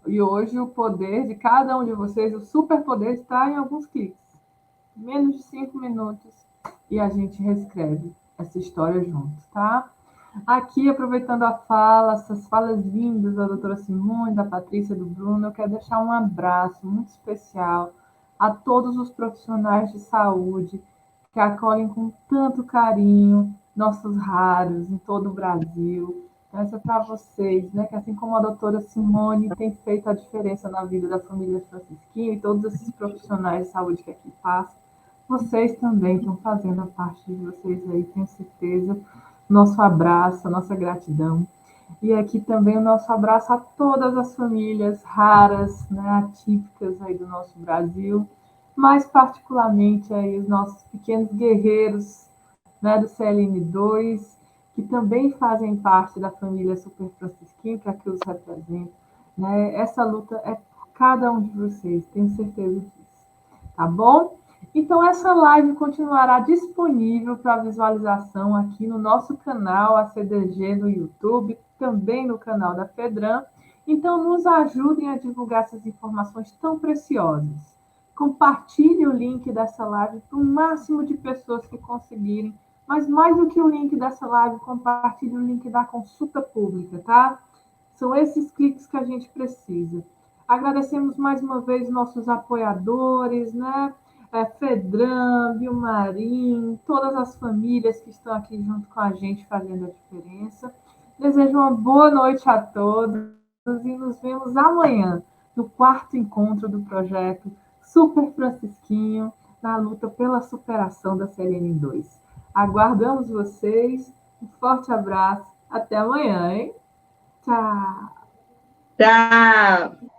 E hoje o poder de cada um de vocês, o superpoder está em alguns cliques. Menos de 5 minutos e a gente reescreve essa história junto, tá? Aqui, aproveitando a fala, essas falas lindas da doutora Simone, da Patrícia, do Bruno, eu quero deixar um abraço muito especial a todos os profissionais de saúde que acolhem com tanto carinho nossos raros em todo o Brasil. Essa é para vocês, né? Que assim como a doutora Simone tem feito a diferença na vida da família Francisquinho e todos esses profissionais de saúde que aqui passam, vocês também estão fazendo a parte de vocês aí, tenho certeza. Nosso abraço, a nossa gratidão. E aqui também o nosso abraço a todas as famílias raras, né, atípicas aí do nosso Brasil, mais particularmente aí os nossos pequenos guerreiros, né, do CLN2, que também fazem parte da família Super Francisquinho, para que os represente. Né? Essa luta é por cada um de vocês, tenho certeza disso. Tá bom? Então, essa live continuará disponível para visualização aqui no nosso canal, a CDG, no YouTube, também no canal da FEDRAM. Então, nos ajudem a divulgar essas informações tão preciosas. Compartilhe o link dessa live para o máximo de pessoas que conseguirem. Mas mais do que o link dessa live, compartilhe o link da consulta pública, tá? São esses cliques que a gente precisa. Agradecemos mais uma vez nossos apoiadores, né? FEDRAM, Vilmarim, todas as famílias que estão aqui junto com a gente fazendo a diferença. Desejo uma boa noite a todos e nos vemos amanhã no 4º encontro do projeto Super Francisquinho na luta pela superação da CLN2. Aguardamos vocês. Um forte abraço. Até amanhã, hein? Tchau. Tchau.